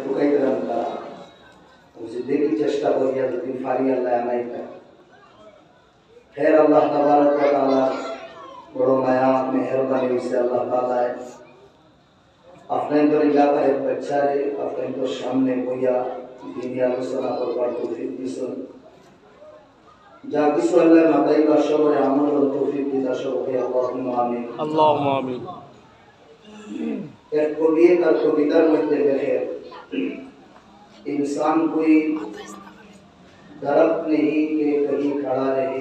টুকাই দিলাম তারা দেখি চেষ্টা করিয়া যদি ফারি আল্লাহ আনাই পায় खैर अल्लाह तबारक व तआला बड़ो माया मेहरबानी से अल्लाह ताला अपने तो इलाका एक बच्चा रे अपने तो सामने कोया दीनी आलोचना करवार तौफीक दिसन जा किछु अल्लाह माताई का शबर अमल और तौफीक दिता सबके अल्लाहुम्मा आमीन अल्लाहुम्मा आमीन। एक कवि का कवितार मध्य लिखे इंसान कोई दरख्त नहीं कि कहीं खड़ा रहे,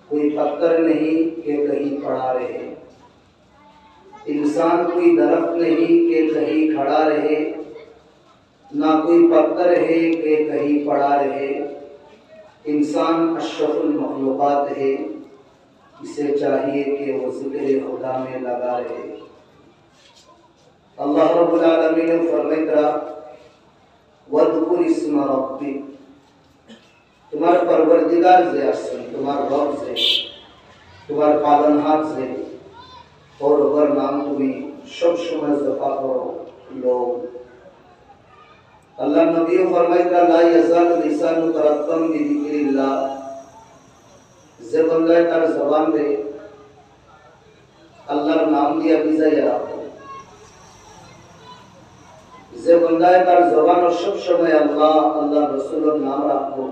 कोई पत्थर नहीं कि कहीं पड़ा रहे। इंसान कोई दरख्त नहीं कि कहीं खड़ा रहे, ना कोई पत्थर है कि कहीं पड़ा रहे। इंसान अशरफुल मखलूक़ात है, इसे चाहिए कि वो ज़िक्र खुदा में लगा रहे। अल्लाह रब्बुल आलमीन ने फरमाया वज़कुर इस्म रब्बिक, तुम्हार परवरदिगार से आसन, तुम्हार रब से, तुम्हार पालनहार से और अगर नाम तुम्हें सब समय जफा करो लोग। अल्लाह नबी फरमाया ला यज़ाल लिसानु तरक्कम बिज़िक्रिल्लाह, जे बंदा तार जबान रे अल्लाहर नाम दिया बिजाया रखो, जे बंदा तार जबान और सब समय अल्लाह अल्लाह रसूलुर नाम रखो,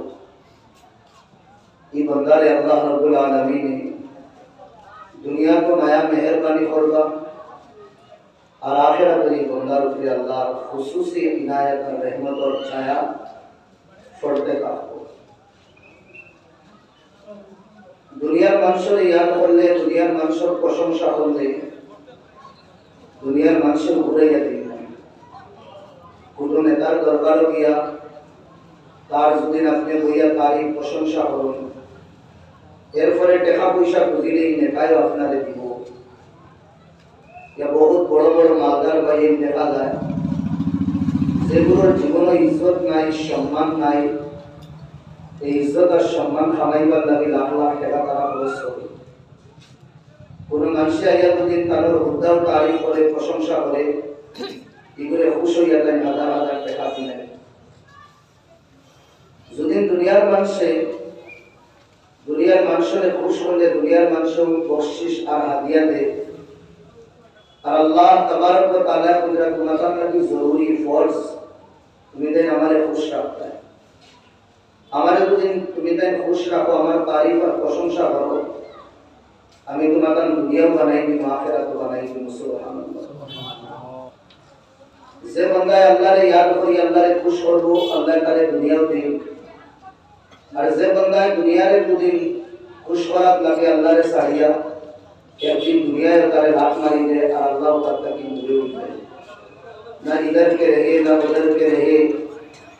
ये बंदा रे अल्लाह रब्बुल आलमीन ने दुनिया को माया मेहरबानी करगा और आखिरत में बंदा रुपये अल्लाह खुसूसी इनायत और रहमत और छाया फड़ते का दुनियार मानुषर याद करले, दुनियार मानुषर प्रशंसा करले, दुनियार मानुषर घुरे जाती কোনো নেতার দরবারও গিয়া তার যদি আপনি বইয়া তারই প্রশংসা করুন, এরপরে টাকা পয়সা খুঁজিলেই নেতায় আপনারে দিব। ইয়া বহুত বড় বড় মালদার বাইরে দেখা যায় যেগুলোর জীবনে ইজ্জত নাই, সম্মান নাই। এই ইজ্জত আর সম্মান খামাইবার লাগে লাখ লাখ টাকা তারা খরচ করে। কোনো মানুষ আইয়া যদি তার হুদ্দাও তারিফ করে, প্রশংসা করে, এগুলো খুশ হইয়া যায় হাজার হাজার টাকা দিলেন। যদি দুনিয়ার মানুষের খুশ হলে দুনিয়ার মানুষ বকশিশ আর হাদিয়া দেয়, আর আল্লাহ তাবারক ওয়া তাআলা কুদরত মুতাআল্লা কি জরুরি ফরজ তুমি দেন আমারে খুশ রাখতে, আমারে যদি তুমি দেন খুশ রাখো, আমার তারিফ আর প্রশংসা করো, আমি তোমাকে দুনিয়াও বানাই দিব, আখিরাতও বানাই দিব। সুবহানাল্লাহ। যে বান্দা আল্লাহরে ইয়াদ করি, আল্লাহরে খুশ করব, আল্লাহ তারে দুনিয়াও দিন। আর যে বান্দা দুনিয়ারে দুদিন খুশ করাত লাগে আল্লাহরে সারিয়া, একদিন দুনিয়ায় তারে লাত মারি দেয় আর আল্লাহ তাকে দূরে উঠে না ইধর কে রহে না উধর কে রহে,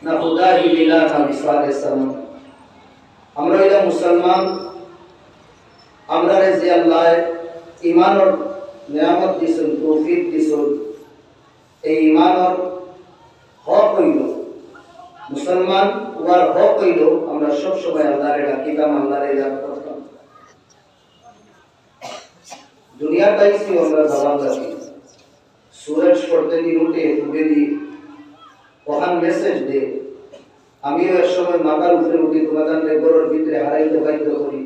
না খুদা হি মিলা না মিসালে সালাম। আমরা এটা মুসলমান, আমরা যে আল্লাহ ঈমানের নিয়ামত দিছেন, তৌফিক দিছেন, এই ঈমানের হক হইল মুসলমান ওয়ার হক হইল আমরা সব সময় আল্লাহরে ডাকিতাম, আল্লাহরে ইয়াদ করতাম। দুনিয়াটাই সে আমরা জবান রাখি, सूरज পড়তে দিন উঠে ডুবে দিই, ওখান মেসেজ দে, আমিও এক সময় মাথার উপরে উঠি, তোমাদের লেবরের ভিতরে হারাইতে বাধ্য করি।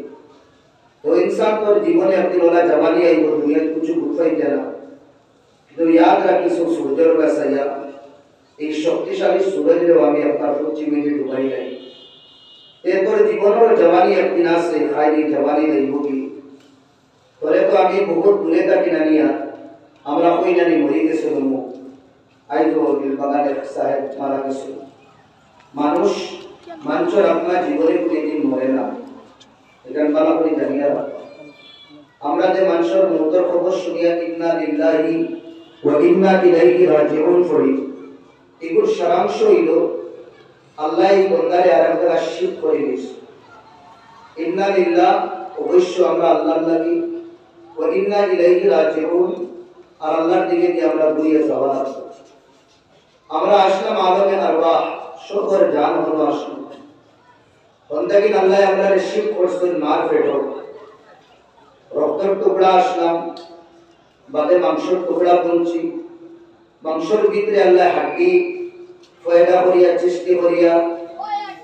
তো ইনসান তোর জীবনে একদিন ওলা জবানি আইব, দুনিয়া কিছু বুঝাইতে না, কিন্তু ইয়াদ রাখিস সূর্যের বাসাইয়া এই শক্তিশালী সূরজেও আমি আপনার পশ্চিমে ডুবাই নাই। এরপরে জীবনের জবানি একদিন আসে, খাইনি জবানি দেব কি তোরে তো আমি বহুত দূরে থাকি না নিয়া, আমরা কই জানি মরে গেছিল মুখ আইতো বাগানের সাহেব মারা গেছিল। মানুষ মানুষের আপনার জীবনে কোনোদিন মরে না, এটা ভালো করে জানিয়া রাখ। আমরা যে মানুষের মৃত্যুর খবর শুনিয়া ইন্না লিল্লাহি ওয়া ইন্না ইলাইহি রাজিউন পড়ি, এগুর সারাংশ হইল আল্লাহ এই বন্দারে আরেকটা শিফট করে দিয়েছে। ইন্না লিল্লাহ অবশ্য আমরা আল্লাহর লাগি, ওয়া ইন্না ইলাইহি রাজিউন আর আল্লাহর দিকে যে আমরা ঘুরিয়ে যাওয়া। আমরা আসলাম আলমে আরওয়াহ, সকল জান হলো আসলাম বন্দাগিন আল্লাহ আমরা রিসিভ করছেন মার পেটো, রক্তের টুকরা আসলাম, বাদে মাংসের টুকরা বলছি, মাংসর ভিতরে আল্লাহ হাড্ডি ফয়দা করিয়া সৃষ্টি করিয়া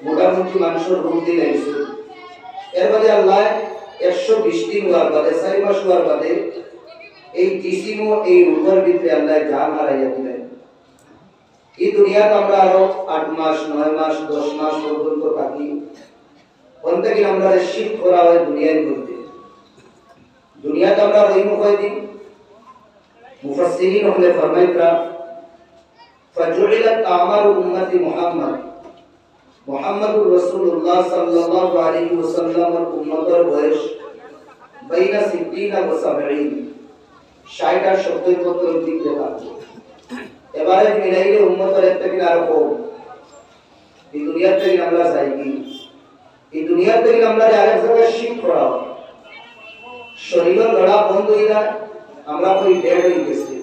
মোটামুটি মাংসর রূপ দিলাইছে। এর বাদে আল্লাহ 120 দিন হওয়ার বাদে 4 মাস হওয়ার বাদে এই জিসিমও এই রূপের ভিতরে আল্লাহ জান হারাইয়া দিলেন। এই দুনিয়াতে আমরা আরো 8 মাস 9 মাস 10 মাস পর্যন্ত থাকি। অন্তত আমরা শিফট করা হয় দুনিয়ার মধ্যে। দুনিয়াতে আমরা রইব কয়দিন? মুফাসসিরিন হলে ফরমাইতরা ফাজুইলাত আমারু উম্মতি মুহাম্মদ মুহাম্মদুর রাসূলুল্লাহ সাল্লাল্লাহু আলাইহি ওয়াসাল্লামের উম্মতের বয়স বাইনা 60 ওয়া 70 60 আর 70 বছর দিকে থাকবে। এবারে মিলাইলে উম্মতের একটা কি আর কম। এই দুনিয়া থেকে আমরা যাই কি? এই দুনিয়া থেকে আমরা আরেক জায়গায় শিফট করা হয়। শরীরের লড়া বন্ধ হয়ে যায়, আমরা কই ডেড হয়ে গেছি।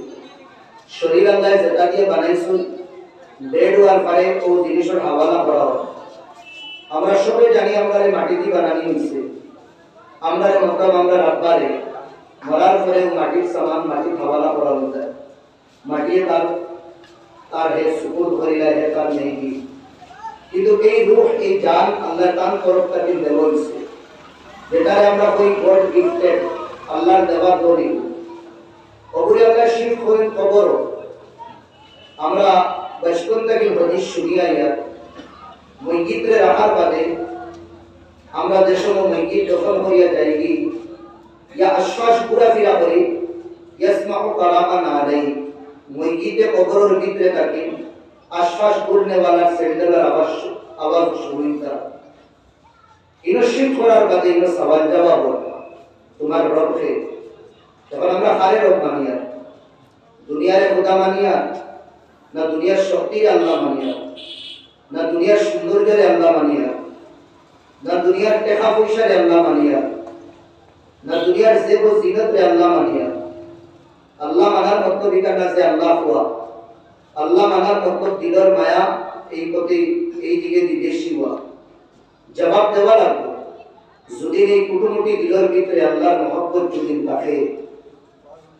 শরীর আল্লাহ যেটা দিয়ে বানাইছেন ডেড হওয়ার পরে ও জিনিসের হাওয়ালা করা হয়। আমরা সবাই জানি আমরা মাটি দিয়ে বানানি হয়েছে। আমরা মতলব আমরা রাখবারে মরার পরে মাটির সামান মাটির হাওয়ালা করা হয়ে যায়। মাটি তার হে সুকুর করিলা হে তার নেই কি। কিন্তু এই রূহ এই জান আল্লাহ তার তরফ থেকে দেওয়া হয়েছে, যেটারে আমরা কই গড গিফটেড, আল্লাহর দেওয়া দড়ি। ওগুলি আল্লাহ শিফট করেন কবর। আমরা বচপন থেকে হদিস শুনিয়া ইয়া মসজিদে রাখার বাদে আমরা যে সময় মসজিদ দখল করিয়া যাইগি ইয়া আশ্বাস পুরা ফিরা করি ইয়াসমাউ কালামান আলাই মসজিদে কবরের ভিতরে থাকি আশ্বাস করনেওয়ালার সেন্ডেলের আওয়াজ শুনিতা। ইনো শিফট করার বাদে ইনো সওয়াল জবাব তোমার রবকে। এখন আমরা কারে রব মানিয়া? দুনিয়ারে খোদা মানিয়া, না দুনিয়ার শক্তির আল্লাহ মানিয়া, না দুনিয়ার সৌন্দর্যের আল্লাহ মানিয়া, না দুনিয়ার টাকা পয়সার আল্লাহ মানিয়া, না দুনিয়ার জেব ও জিনতের আল্লাহ মানিয়া? আল্লাহ মানার মতলব এটা না যে আল্লাহ হওয়া। আল্লাহ মানার মতলব দিলের মায়া এই প্রতি এই দিকে বিদেশি হওয়া। জবাব দেওয়া লাগবে। যদি এই কুটুমুটি দিলের ভিতরে আল্লাহর মহব্বত যদি থাকে,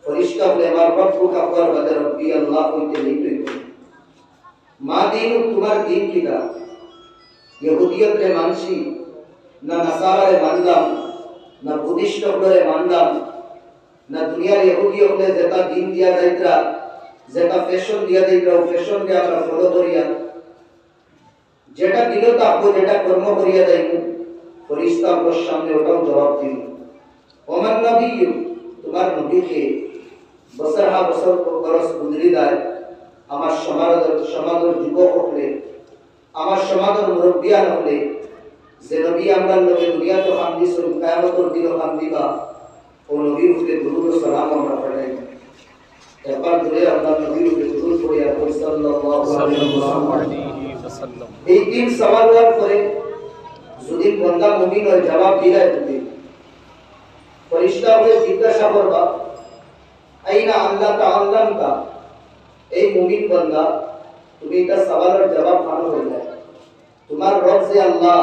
ফরিশতা বলে আমার রব্বু কাফার বাদে রব্বি আল্লাহ হইতে নেই। মা দিন তোমার দিন কিটা? ইহুদিয়ত রে মানছি, না নাসারা রে মানলাম, না বুদ্ধিস্ট হলে মানলাম, না দুনিয়ার ইহুদি হলে যেটা দিন দিয়া যাইতরা, যেটা ফ্যাশন দিয়া যাইতরা ও ফ্যাশন কে আমরা ফলো করিয়া যেটা দিল তাকবো, যেটা কর্ম করিয়া যাইব, ফরিশতা আপনার সামনে ওটাও জবাব দিল। ওমান নবী তোমার নবীকে বছর হা বছর বরস বুঝলি দেয় আমার সমাজের যুবক হলে, আমার সমাজের মুরব্বিয়ান হলে, যে নবী আমরা লোকে দুনিয়া তো খান দিস কিয়ামতের দিন খান দিবা, ও নবীর উপরে দুরূদ ও সালাম আমরা পড়াই। একবার ধরে আমরা নবীর উপরে দুরূদ পড়িয়া সাল্লাল্লাহু আলাইহি ওয়াসাল্লাম। এই তিন সওয়াল হওয়ার পরে যদি বান্দা মুমিন হয় জবাব দিলে তুমি ফরিশতা হয়ে জিজ্ঞাসা করবা আইনা আল্লাহ তাআলামকা। এই মুমিন বান্দা তুমি এটা সওয়ালের জবাব পানো হয়ে যায়। তোমার রব যে আল্লাহ,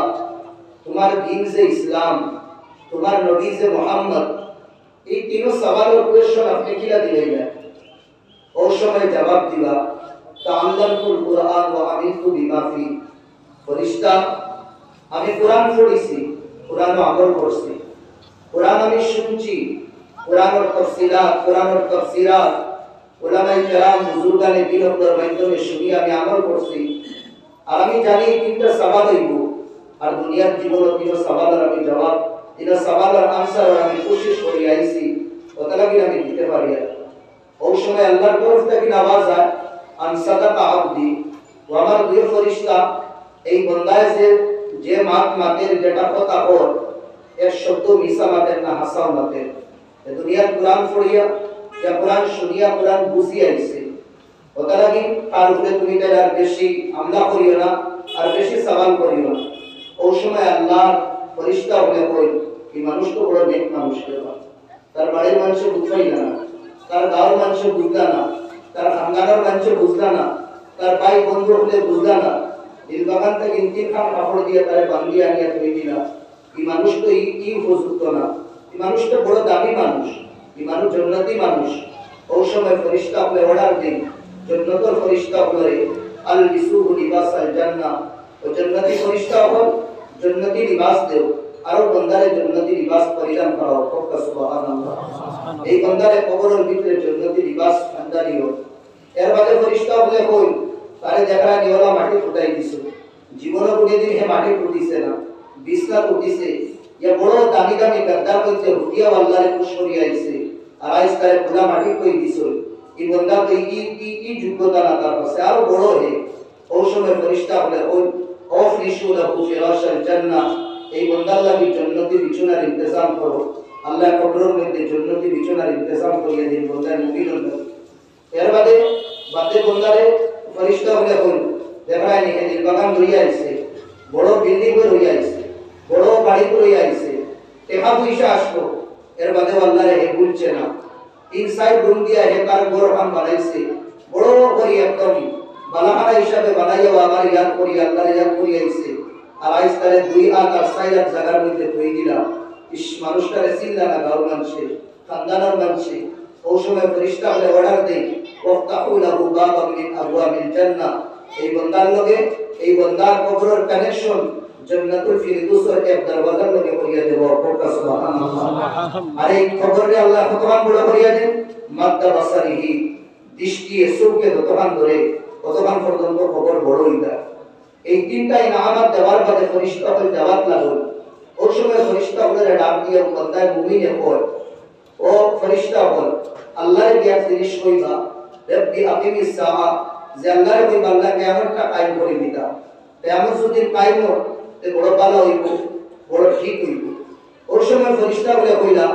তোমার দ্বীন যে ইসলাম, তোমার নবী যে মুহাম্মদ, এই তিন সওয়ালের কোয়েশ্চন আপনি কিলা দিলেন? ও সময় জবাব দিবা তাআল্লামতুল কুরআন ওয়া আমিলতু বিমা ফি। ফরিশতা আমি কোরআন পড়িছি, কোরআন আমল করছি, কোরআন আমি শুনছি, কোরআনের তাফসীরাত উলামায়ে কেরাম বুজুর্গানে দিনের মাধ্যমে শুনি আমি আমল করছি। আর আমি জানি তিনটা সওয়াল হইব, আর দুনিয়ার জীবনে তিন সওয়ালের আমি জবাব, তিন সওয়ালের আনসার আমি কোশিশ করি আইছি, ওটা লাগি আমি দিতে পারি। ওই সময় আল্লাহর তরফ থেকে আওয়াজ হয় আনসাদাকা আবদি, ও আমার দুই ফরিশতা এই বান্দায় যে মাতের যেটা কথা কর এর শব্দ মিশা মাতের না হাসা মাতের। দুনিয়ার কোরআন পড়িয়া या कुरान শুনিয়া কুরআন বুঝিয়া আইছে, ওটা লাগি তার উপরে তুমি আর বেশি আমলা করিও না, আর বেশি সওয়াল করিও না। ওই সময় আল্লাহ ফরিশতা বলে কই এই মানুষ তো বড় নেক মানুষ, তার বাড়ির মানুষ বুঝাই না, তার গাঁওর মানুষ বুঝলা না, তার খানদানের মানুষ বুঝলা না, তার ভাই বন্ধু হলে বুঝলা না, দিল বাগান থেকে তিন খান কাপড় দিয়ে তারে বান্ধিয়া আনিয়া তুই দিলা। এই মানুষ তো এই উপযুক্ত না, এই মানুষ তো বড় দামি মানুষ, এই মানুষ জান্নাতি মানুষ। ওই সময় ফরিশতা আপনি অর্ডার দিন जन्नतुल फरिश्ता बोले अल बिसुहु लिबासल जन्नह ও জান্নাতি ফেরেশতা হল জান্নাতি লিবাস দেও আর বান্দারে জান্নাতি লিবাস পরিধান করাও কত সুবহানাল্লাহ এই বান্দারে কবরের ভিতরে জান্নাতি লিবাস আন্দারি হোক এর বাদে ফেরেশতা বলে কই তারে জায়গা নিওলা মাটি ফুটাই দিছো জীবনে কোনে দিন হে মাটি ফুটিছে না বিছনা ফুটিছে ইয়া বড় দামি দামি গদ্দার মধ্যে হুদিয়া আল্লাহরে খুশ করিয়া আইছে আর আইস তারে খোলা মাটি কই দিছো এই বান্দা তো এই যোগ্যতা না তার কাছে আর বড় হে ও সময় ফেরেশতা বলে ওই অফরিশু লাহু ফিরাশাল জান্নাহ এই বান্দার লাগি জান্নাতি বিছানার ইন্তজাম করো আল্লাহ কবরের মধ্যে জান্নাতি বিছানার ইন্তজাম করিয়ে দিন বান্দার মুমিন হল এর বাদে বান্দারে ফেরেশতা বলে কোন দেখায় নি এই বাগান লইয়া আইছে বড় বিল্ডিং লইয়া আইছে বড় বাড়ি লইয়া আইছে টাকা পয়সা আসতো এর বাদে আল্লাহরে হে ভুলছে না ইনসাইড রুম দিয়া হে তার গোরখান বানাইছে বড় করে একদম বালাহারা হিসাবে বানাইয়া আমার ইয়াদ করি আল্লাহর ইয়াদ করি আইছে আর আইসতারে দুই হাত আর ছয় হাত জায়গার মধ্যে কই দিলাম ইস মানুষটারে চিন্তা না গাঁর মানুষে খানদানের মানুষে ও সময় ফেরেশতা বলে অর্ডার দেই ওয়াফতাহু লাহু বাবাম মিন আবওয়াবিল জান্নাহ এই বান্দার লগে এই বান্দার কবরের কানেকশন জান্নাতুল ফিরদৌসের এক দরওয়াজার লগে করিয়া দেব কত সুবহানাল্লাহ আর এই কবরে আল্লাহ কতখান বড় করিয়া দেন মাদ্দা বাসারিহি দৃষ্টি চোখে যতখান ধরে কতক্ষণ পর্যন্ত খবর বড় হইতা এই তিনটা ইনামাত দেওয়ার বাদে ফেরেশতা হল দাওয়াত লাগল ওই সময় ফেরেশতা হল ডাক দিয়ে বান্দায় মুমিন হল ও ফেরেশতা হল আল্লাহর দিয়া জিনিস কইবা রব্বি আকিমিস সাআ যে আল্লাহর কই বান্দা কিয়ামতটা কায়েম করে দিতা কিয়ামত যদি কায়েম হয় তে বড় ভালো হইব বড় ঠিক হইব ওই সময় ফেরেশতা বলে কইলা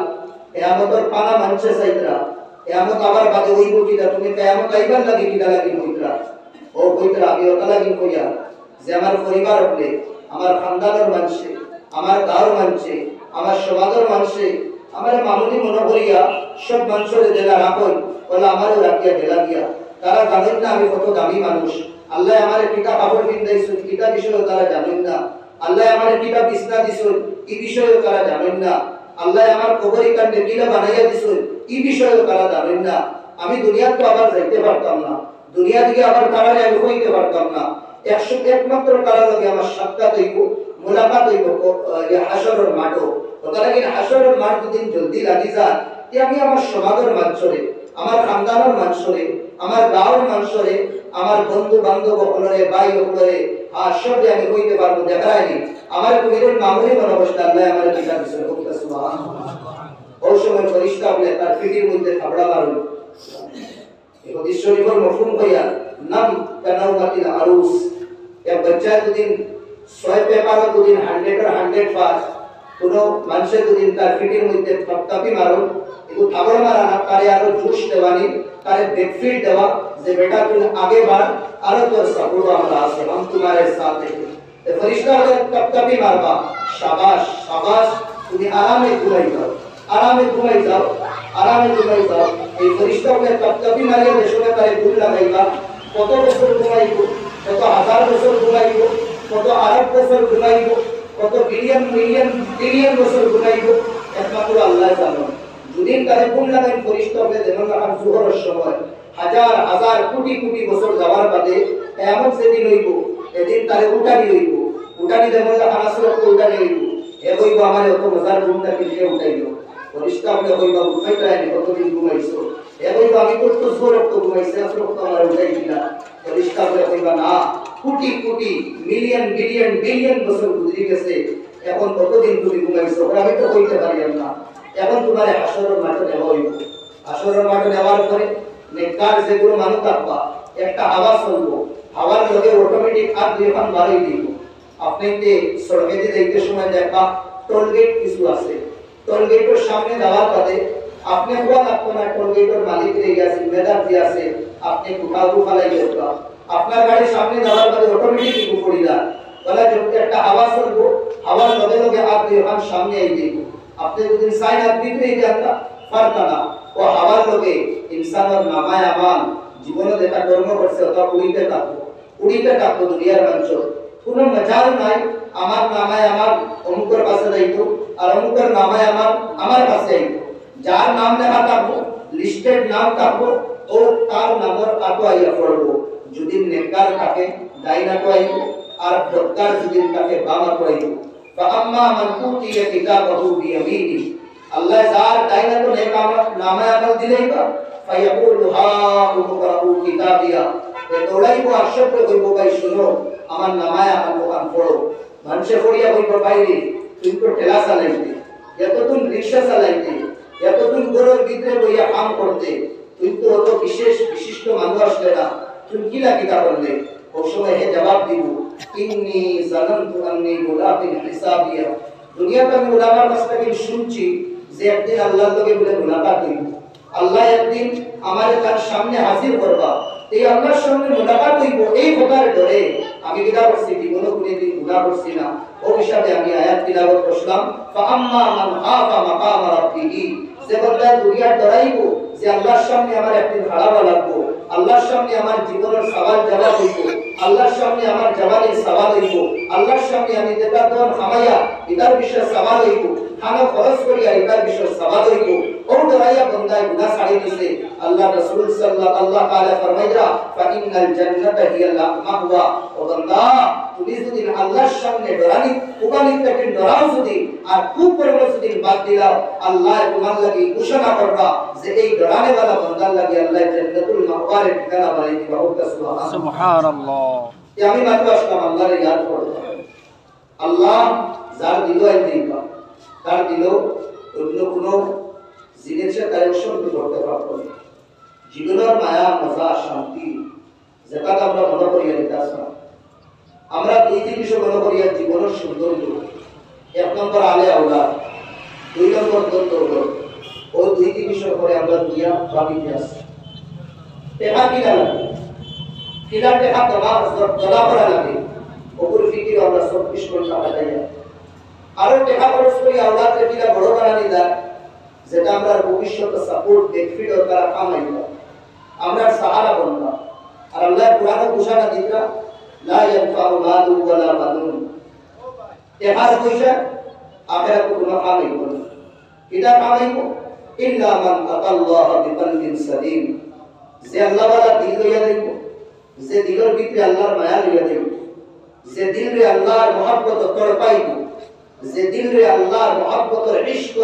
কিয়ামতের পানা মানছে সাইতরা কিয়ামত আবার বাদে হইব কিনা তুমি কিয়ামত আইবার লাগি কিনা লাগি কইতরা ও কইতরা আমি ওটা লাগি কইয়া যে আমার পরিবার হলে আমার খানদানের মানুষে আমার গাঁর মানুষে আমার সমাজের মানুষে আমার মামুনি মনে করিয়া সব মানুষের জেলা রাখই বলে আমারও রাখিয়া জেলা দিয়া তারা জানেন না আমি কত দামি মানুষ আল্লাহ আমার কিতা কাপড় পিন্দাইছেন কিতা বিষয়েও তারা জানেন না আল্লাহ আমার কিতা বিছনা দিছেন এই বিষয়েও তারা জানেন না আল্লাহ আমার কবরি কাণ্ডে কিলা বানাইয়া দিছেন এই বিষয়েও তারা জানেন না আমি দুনিয়াতে আবার যাইতে পারতাম না দুনিয়া থেকে আবার তারারে আমি হইতে পারতাম না একমাত্র কারণ লাগে আমার সাক্ষাৎ হইব মুলাকাত হইব হাশরের মাঠও ওটাকে হাশরের মাঠ দিন জলদি লাগি যায় যে আমি আমার সমাজের মানুষরে আমার খানদানের মানুষরে আমার গাঁওর মানুষরে আমার বন্ধু বান্ধব হলরে ভাই হলরে আর সবে আমি হইতে পারবো দেখায়নি আমার কবিরের মামুলি মনোবস্থা আল্লাহ আমার কিতাব বিষয় করতে সুবহানাল্লাহ ওই সময় ফেরেশতা বলে তার পিঠির মধ্যে থাবড়া মারল এই হাদিস শরীফের মফহুম কইয়া নাম কানাউমাতিল আরুস এক বাচ্চা দুদিন 6 পেপার দুদিন 100 এর 100 পাস কোন মানুষের দুদিন তার পিঠির মধ্যে থপথপি মারল এগুলো থাবড়া মারা না তারে আরো জোশ দেওয়ানি তারে বেকফিট দেওয়া যে বেটা তুমি আগে বাড় আরো তোর সাপোর্ট আমরা আছে हम तुम्हारे साथ हैं तो फरिश्ता বলে থপথপি মারবা শাবাশ শাবাশ তুমি আরামে ঘুমাই যাও আরামে ঘুমাই যাও আরামে ঘুমাই যাও এই ফরিশ্তা বলে থপথপি মারিয়া দেশে তারে ভুল লাগাইবা কত বছর ঘুমাইবো কত হাজার বছর ঘুমাইবো কত আরব বছর ঘুমাইবো কত বিলিয়ন মিলিয়ন বিলিয়ন বছর ঘুমাইবো একমাত্র আল্লাহ জানেন দুদিন তারে ভুল লাগাই ফরিশ্তা বলে যেমন রাত জোহরের সময় হাজার হাজার কোটি কোটি বছর যাওয়ার বাদে এমন সেদিন হইব এদিন তারে উঠানি হইব উঠানি যেমন আনাসর উঠানি হইব এ হইব আমার অত মজার ঘুমটা কিনে উঠাইলো ফরিশ্তা বলে হইবা উঠাইতা এনে কতদিন ঘুমাইছো এ হইব আমি তো জোর রক্ত ঘুমাইছি আসর রক্ত আমার উঠাই দিলা ফরিশ্তা বলে হইবা না crore crore million billion billion বছর গুজরি গেছে এখন কতদিন তুমি ঘুমাইছো আমি তো কইতে পারি না এখন তোমার হাসরের মাঠে নেওয়া হইব হাসরের মাঠে নেওয়ার পরে নেককার যেগুলো মানুষ থাকবা একটা হাওয়া চলবো হাওয়ার লগে অটোমেটিক আর দুইখান বাড়াই দিব আপনি যে সড়কে যাইতে সময় দেখা টোল গেট কিছু আছে টোল গেটের সামনে যাওয়ার পরে আপনি কোয়া লাগতো না টোল গেটের মালিক রেগে আছে মেদার যে আছে আপনি উঠাও ফালাই দেবা আপনার গাড়ির সামনে যাওয়ার পরে অটোমেটিক কি পড়ি না বলে যখন একটা হাওয়া চলবো হাওয়ার লগে লগে আর দুইখান সামনে আই দিব আপনি যদি সাইন আপনি রেগে যাতা পারতা না ও হাওয়ার লগে ইনসানের নামায় আমাল জীবনে যেটা কর্ম করছে ওটা উড়িতে থাকবো দুনিয়ার মানুষ কোনো মজাল নাই আমার নামায় আমার অমুকের কাছে যাইতো আর অমুকের নামায় আমার কাছে আইতো যার নাম লেখা থাকবো লিস্টেড নাম থাকবো ও তার নামর আতোয়াইয়া পড়বো যদি নেককার থাকে ডাইনা কইব আর বদকার যদি থাকে বামা কইব ফাআম্মা মান উতিয়া কিতাবাহু বিয়ামিনি আল্লাহ যার ডাইনা তো নেক নামে আমল দিলেইবা ফায়াকুলু হা উকরাউ কিতাবিয়া এ দৌড়াইবো আশফে কইব ভাই শুনো আমার নামায় আমল কোরআন পড়ো মানুষে পড়িয়া কইব বাইরে তুই তো ঠেলা চালাইতে এতদিন রিকশা চালাইতে এতদিন গরুর ভিতরে বইয়া কাম করতে তুই তো অত বিশিষ্ট মানুষ আসলে না তুমি কি লাগিতা করলে ওই সময় হে জবাব দিব ইন্নী জানান্তু আন্নী মুলাকিন হিসাবিয়া দুনিয়াতে আমি উলামার কাছ থেকে শুনছি যে একদিন আল্লাহর লগে বলে মুলাকাত হইব আল্লাহ একদিন আমাদের তার সামনে হাজির করবা এই আল্লাহর সামনে মুলাকাত হইব এই কথার ডরে আমি বিদা করছি জীবনে কোনোদিন গুনাহ করছি না ও হিসাবে আমি আয়াত তিলাওয়াত করলাম ফাআম্মা মান খাফা মাকাম রাব্বিহি যে বান্দা দুনিয়ার ডরাইব যে আল্লাহর সামনে আমার একদিন হারাবা লাগবো আল্লাহর সামনে আমার জীবনের সওয়াল জবাব হইব আল্লাহর সামনে আমার জবানের সওয়াল হইব আল্লাহর সামনে আমি দেকাতন খামায়া ইদার বিষয়ে সওয়াল হইব খানা খরচ করিয়া ইদার বিষয়ে সওয়াল হইব ও ডরাইয়া বান্দা গুনাহ ছাড়ি দিছে আল্লাহ রাসূল সাল্লাল্লাহু আলাইহি ফরমাইরা ফাইনাল জান্নাতা হিয়াল মাহওয়া ও বান্দা তুমি যদি আল্লাহর সামনে ডরানি উপালিত থেকে ডরাও যদি আর খুব পরিমাণ যদি বাদ দিলাও আল্লাহ তোমার লাগি ঘোষণা করবা যে এই ডরানে वाला বান্দার লাগি আল্লাহ জান্নাতুল মাওয়ার ঠিকানা বানাই দিবা সুবহানাল্লাহ আমি মাত্র আসলাম আল্লাহর ইয়াদ করব আল্লাহ যার দিল আই দিবা তার দিল অন্য কোনো জিনিসের কালেকশন করতে পারবো জীবনের মায়া মজা শান্তি যেটা আমরা মনে করিয়া নিতাছি আমরা দুই জিনিস মনে করিয়া জীবনের সৌন্দর্য এক নম্বর আলে আওলাদ দুই নম্বর দন্তর্গ ও দুই জিনিসের পরে আমরা দুনিয়া ভাবিতে আসি টেকা কিনা লাগে কিনা টেকা দলা করা লাগে ওপর ফিকির আমরা 24 ঘন্টা কাটাইয়া আরো টেকা খরচ করি আওলাদকে কিনা বড় বানানি যায় যেটা আমরা ভবিষ্যতে সাপোর্ট বেনিফিট ও তারা কামাইবা আমরা সাহারা বনবা আর আল্লাহ কোরআনে ঘোষণা দিতা লা ইয়ানফাউ মালু ওয়ালা বানুন টেকার পয়সা আখিরাতে কোনো কামাই করবে কিটা কামাইবো ইল্লা মান আতাল্লাহ বিকলবিন সালিম যে আল্লাহ ওয়ালা দিল লইয়া দেব যে দিলের ভিতরে আল্লাহর মায়া লইয়া দেব যে দিলে আল্লাহর মহব্বত তড়পাইব যে দিলে আল্লাহর মহব্বতের ইশক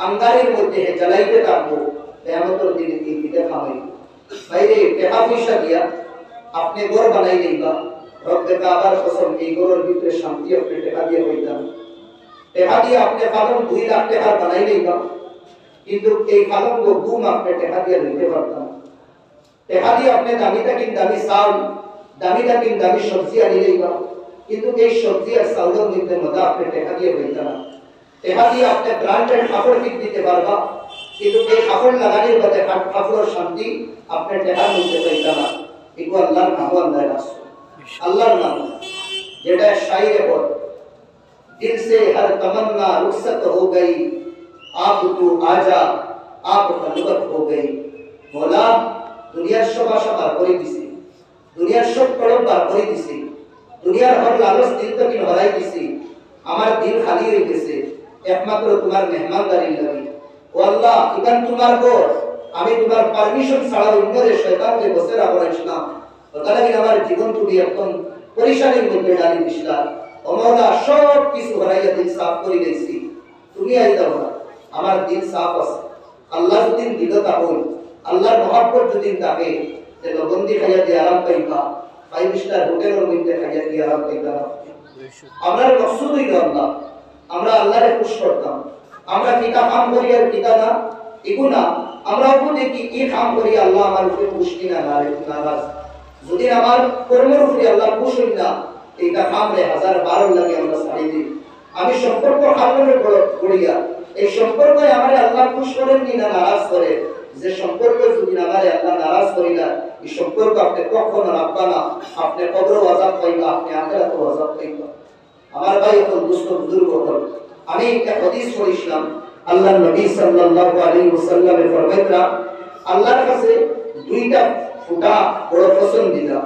আঙ্গারের মধ্যে জ্বালাইতে থাকবো কিয়ামতের দিনে এই দিতে কামাইব বাইরে টাকা পয়সা দিয়া আপনি ঘর বানাই দিবা রব্বে কাবার কসম এই ঘরের ভিতরে শান্তি আপনি টাকা দিয়ে হইতাম টাকা দিয়ে আপনি পালন 2 লাখ টাকা বানাই দিবা কিন্তু এই পালন কো ঘুম আপনি টাকা দিয়ে নিতে পারতাম টাকা দিয়ে আপনি দামি চাউল দামি সবজি আনি দিবা কিন্তু এই সবজি আর চাউলের মধ্যে মজা আপনি টাকা দিয়ে হইতাম না টাকা দিয়ে আপনি ব্র্যান্ডেড কাপড় কিনে দিতে পারবা কিন্তু এই কাপড় লাগানোর বদলে কাপড়ের শান্তি আপনি টাকার মধ্যে পাইতা না এগুলো আল্লাহর নাম আল্লাহর নাম যেটা শায়রে পড় दिल से हर तमन्ना रुखसत हो गई आप तू आजा आप खलवत हो गई मौला दुनियार सब आशा বার করে দিছি দুনিয়ার সব তলব বার করে দিছি দুনিয়ার হর লালচ দিল তক হরাই দিছি আমার দিল খালি হয়ে গেছে একমাত্র তোমার মেহমানদারি লাগি ও আল্লাহ ইদান তোমার ঘর আমি তোমার পারমিশন ছাড়া অন্যরে শয়তানকে বসে রাখলাম না কথা লাগি আমার জীবন তুমি একদম পরিশানির মধ্যে ডালি দিছিলা ও মাওলা সব কিছু হরাইয়া দিল সাফ করে দিয়েছি তুমি আই দাও না আমার দিল সাফ আছে আল্লাহ যদি দিল তাহল আল্লাহর মহব্বত যদি থাকে তে লগন্দি খাইয়া দিয়ে আরাম পাইবা 5 স্টার হোটেলের মধ্যে খাইয়া দিয়ে আরাম পাইবা আমরা মকসুদ হইল আল্লাহ আমরা আল্লাহরে খুশ করতাম আমরা কিতা কাম করি আর কিতা না এগুনা আমরা উপরে কি এই কাম করি আল্লাহ আমার উপরে খুশ কিনা নারাজ যদি আমার কর্মের উপরে আল্লাহ খুশ হই না এইটা কামরে 1012 লাগে আমরা ছাড়ি দিই আমি সম্পর্ক কামরে করিয়া এই সম্পর্কে আমারে আল্লাহ খুশ করেন না নারাজ করে যে সম্পর্ক যদি আমারে আল্লাহ নারাজ করি না এই সম্পর্ক আপনি কখনো রাখবা না আপনি কবর আযাব পাইবা আপনি আখিরাতে আযাব পাইবা আমার ভাই এখন দুষ্ট বুজুর্গ হল আমি একটা হাদিস পড়িছিলাম আল্লাহর নবী সাল্লাল্লাহু আলাইহি ওয়াসাল্লামে ফরমাইতরা আল্লাহর কাছে দুইটা ফুটা বড় পছন্দিদা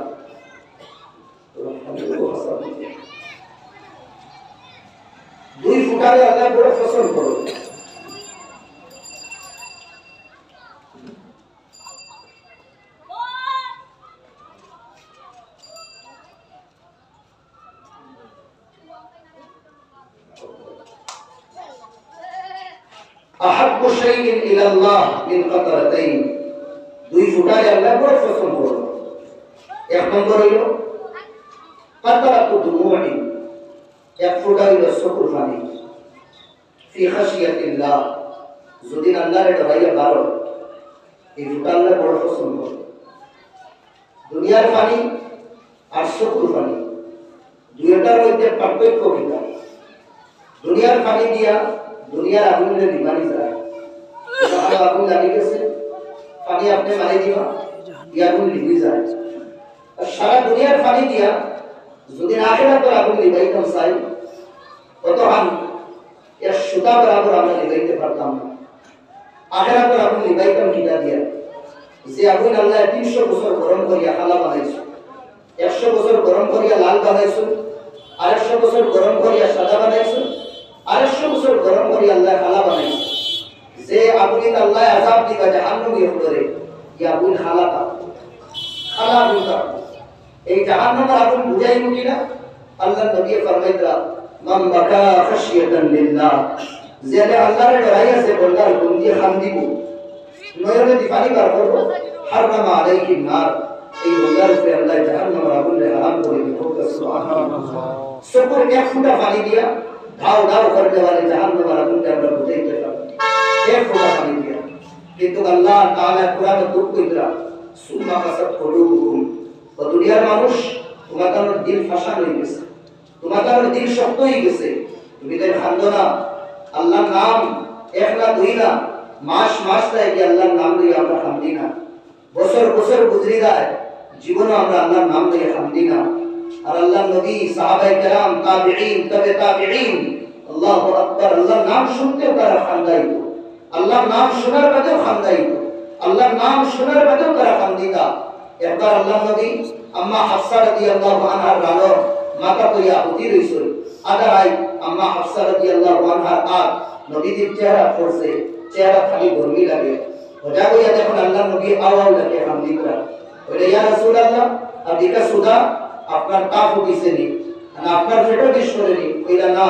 দুই ফুটারে আল্লাহ বড় পছন্দ করে আহাব্বু শাইইন ইলাল্লাহ মিন কাতরাতাইন, দুই ফুটায় আল্লাহ বড় পছন্দ করেন। এক নম্বর হইল কাতরাতু দুমুই, এক ফুটা হইল চকুর পানি, ফি খাশিয়াতিল্লাহ, যদি আল্লাহর ডরাইয়া বারো, এই ফুটা আল্লাহ বড় পছন্দ করেন। দুনিয়ার পানি আর চকুর পানি দুইটার মধ্যে পার্থক্য কিনা? দুনিয়ার পানি দিয়া দুনিয়ার আগুনে নিবানি যায়, আগুন লাগি গেছে, পানি আপনি মারি দিবা, আগুন নিভে যায়। আর সারা দুনিয়ার পানি দিয়া যদি আখিরাতের আগুন নিবাইতাম চাই, ততক্ষণ এর সুতা বরাবর আমরা নিবাইতে পারতাম না। আখিরাতের আগুন নিবাইতাম কিনা দিয়া? যে আগুন আল্লাহ 300 বছর গরম করিয়া খালা বানাইছে, 100 বছর গরম করিয়া লাল বানাইছে, 150 বছর গরম করিয়া সাদা বানাইছে, 150 বছর গরম করিয়া আল্লাহ খালা বানাইছে। যে আগুনে আল্লাহ আযাব দিবা জাহান্নামী করে, এই আগুন খালাটা খালা আগুনটা, এই জাহান্নামের আগুন বুঝাইব কিনা? আল্লাহ নবী ফরমাইতা মান বাকা খাশিয়াতান লিল্লাহ, যে আল্লাহর ডরাইয়া সে বলদার গুণ দিয়ে খান দিব, নয়নে দিফানি বার করব, হারাম আলাইহি নার, এই বলদার উপরে আল্লাহ জাহান্নামের আগুনে হারাম করে দিব। সুবহানাল্লাহ। চকুর এক ফুটা পানি দিয়া ধাও ধাও করে দেওয়ালে জাহান্নামের আগুনকে আমরা বুঝাইতে পারব, এক ফুটা পানি দিয়া। কিন্তু আল্লাহ তাআলা কোরআনে দুঃখ কইরা সুম্মা কাসাত কুলুবুকুম, ও দুনিয়ার মানুষ তোমাদের দিল ফাঁসা হয়ে গেছে, তোমাদের দিল শক্ত হয়ে গেছে, তুমি তাই খান্দো না, আল্লাহর নাম এক না দুই না, মাস মাস লাগে আল্লাহর নাম লইয়া আমরা খান্দি না, বছর বছর গুজরি যায় জীবনে আমরা আল্লাহর নাম লইয়া খান্দি না। আর আল্লাহর নবী, সাহাবায়ে কেরাম, তাবিঈন, তবে তাবিঈন, আল্লাহু আকবার, আল্লাহর নাম শুনতেও তারা খান্দাইতো, আল্লাহর নাম শোনার বাদেও খান্দাইতো, আল্লাহর নাম শোনার বাদেও তারা খান্দিতা। একবার আল্লাহর নবী আম্মা হাফসা রাদিয়াল্লাহু আনহার গালো মাথা কইয়া হুতি রইছিল, আদারাই আম্মা হাফসা রাদিয়াল্লাহু আনহার আর নবীর চেহারা পড়ছে, চেহারা খালি গরমি লাগে। ওটা কইয়া যখন আল্লাহর নবী আওয়াজ লাগে হামদিকরা, বলে ইয়া রাসূলুল্লাহ আদিকা সুদা, আপনার তাপ উঠিছে নি, না আপনার পেটে বিষ করেনি? কইলা না।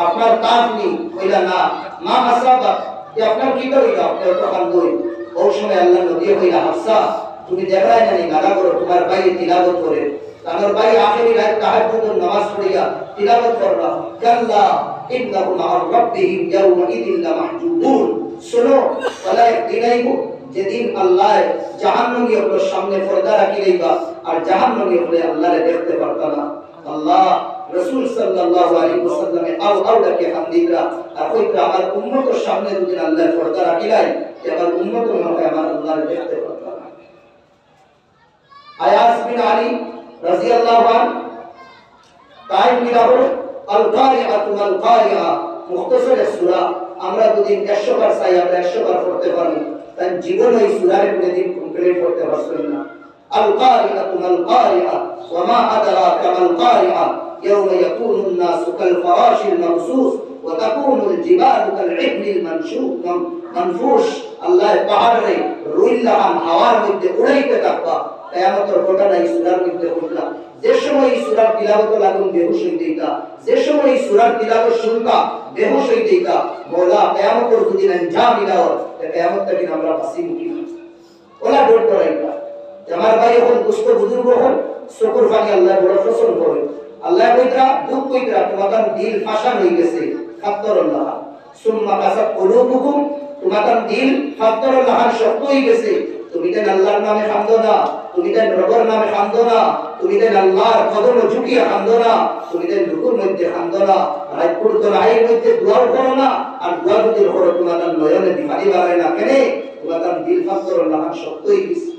আপনার তাপ নি? কইলা না। মা আসাবা, যে আপনার কি কইলা? আপনি তো কান্দই। ওই সময় আল্লাহর নবী কইলা হাফসা, তুমি দেখাই জানি গালা করো, তোমার ভাই তিলাওয়াত করে, আমার ভাই আখেরি রাত তাহাজ্জুদের নামাজ পড়িয়া তিলাওয়াত করলা, কাল্লা ইন্নাহু মা রাব্বিহিম ইয়াওমা ইদিন লামাহজুবুন। শুনো, ওয়ালা একদিনাইবো যেদিন আল্লাহ জাহান্নামীদের সামনে পর্দা রাখি দিবা, আর জাহান্নামী হলে আল্লাহরে দেখতে পারতা না। আল্লাহ রাসূল সাল্লাল্লাহু আলাইহি ওয়াসাল্লামে আওলাকে হামদিকরা আর কইতা আমার উম্মতের সামনে যদি আল্লাহ পর্দা রাখিলাই, এবার উম্মত মনে আমার আল্লাহরে দেখতে পারতা না। আয়াস বিন আলী রাদিয়াল্লাহু আনহু তাই মিলাবো আল কারিআতু আল কারিআ, মুখতাসার সূরা, আমরা যদি 100 বার চাই আমরা 100 বার পড়তে পারি, তাই জীবনে এই সূরার কোনদিন কমপ্লিট করতে পারছেন না। আল কারিআতু আল কারিআ ওয়া মা আদরাকা মাল কারিআ ইয়াওমা ইয়াকুনুন নাসু কাল ফারাশিল মাবসুস ওয়া তাকুনুল জিবালু কাল ইহনিল মানফুশ। আল্লাহ পাহাড়ে রুইল্লাহান হাওয়ার মধ্যে উড়াইতে থাকবা, কিয়ামতের ঘটনা এই সূরার মধ্যে ঘটলা। যে সময় এই সূরার তিলাওয়াত লাগুন বেহুশ হয়ে যাইতা, যে সময় এই সূরার তিলাওয়াত শুনতা বেহুশ হয়ে যাইতা, মওলা কিয়ামতের দিন আঞ্জাম দিলাও, কিয়ামতের দিন আমরা বাসি মুকি ওলা ডর ডরাইতা। আমার ভাই এখন দুষ্ট বুজুর্গ হন, শুকর পানি আল্লাহ বড় পছন্দ করে। আল্লাহ কইতা দুঃখ কইতা তোমাদের দিল ফাঁসা হয়ে গেছে, ফাত্তরুল্লাহ সুম্মা কাসাত কুলুবুকুম, তোমাদের দিল ফাত্তরুল্লাহ শক্ত হয়ে গেছে, তুমি দেন আল্লাহর নামে খান্দো না, তুমি দেন রবের নামে খান্দো না, তুমি দেন আল্লাহর কদমে ঝুঁকিয়া খান্দো না, তুমি দেন রুকুর মধ্যে খান্দো না, রাইপুর তো রাইয়ের মধ্যে দোয়া করো না, আর দোয়া যদি করো তোমাদের নয়নে দিমানি বাড়ায় না, কেন? তোমাদের দিল ফাত্তরুল্লাহ শক্ত হয়ে গেছে।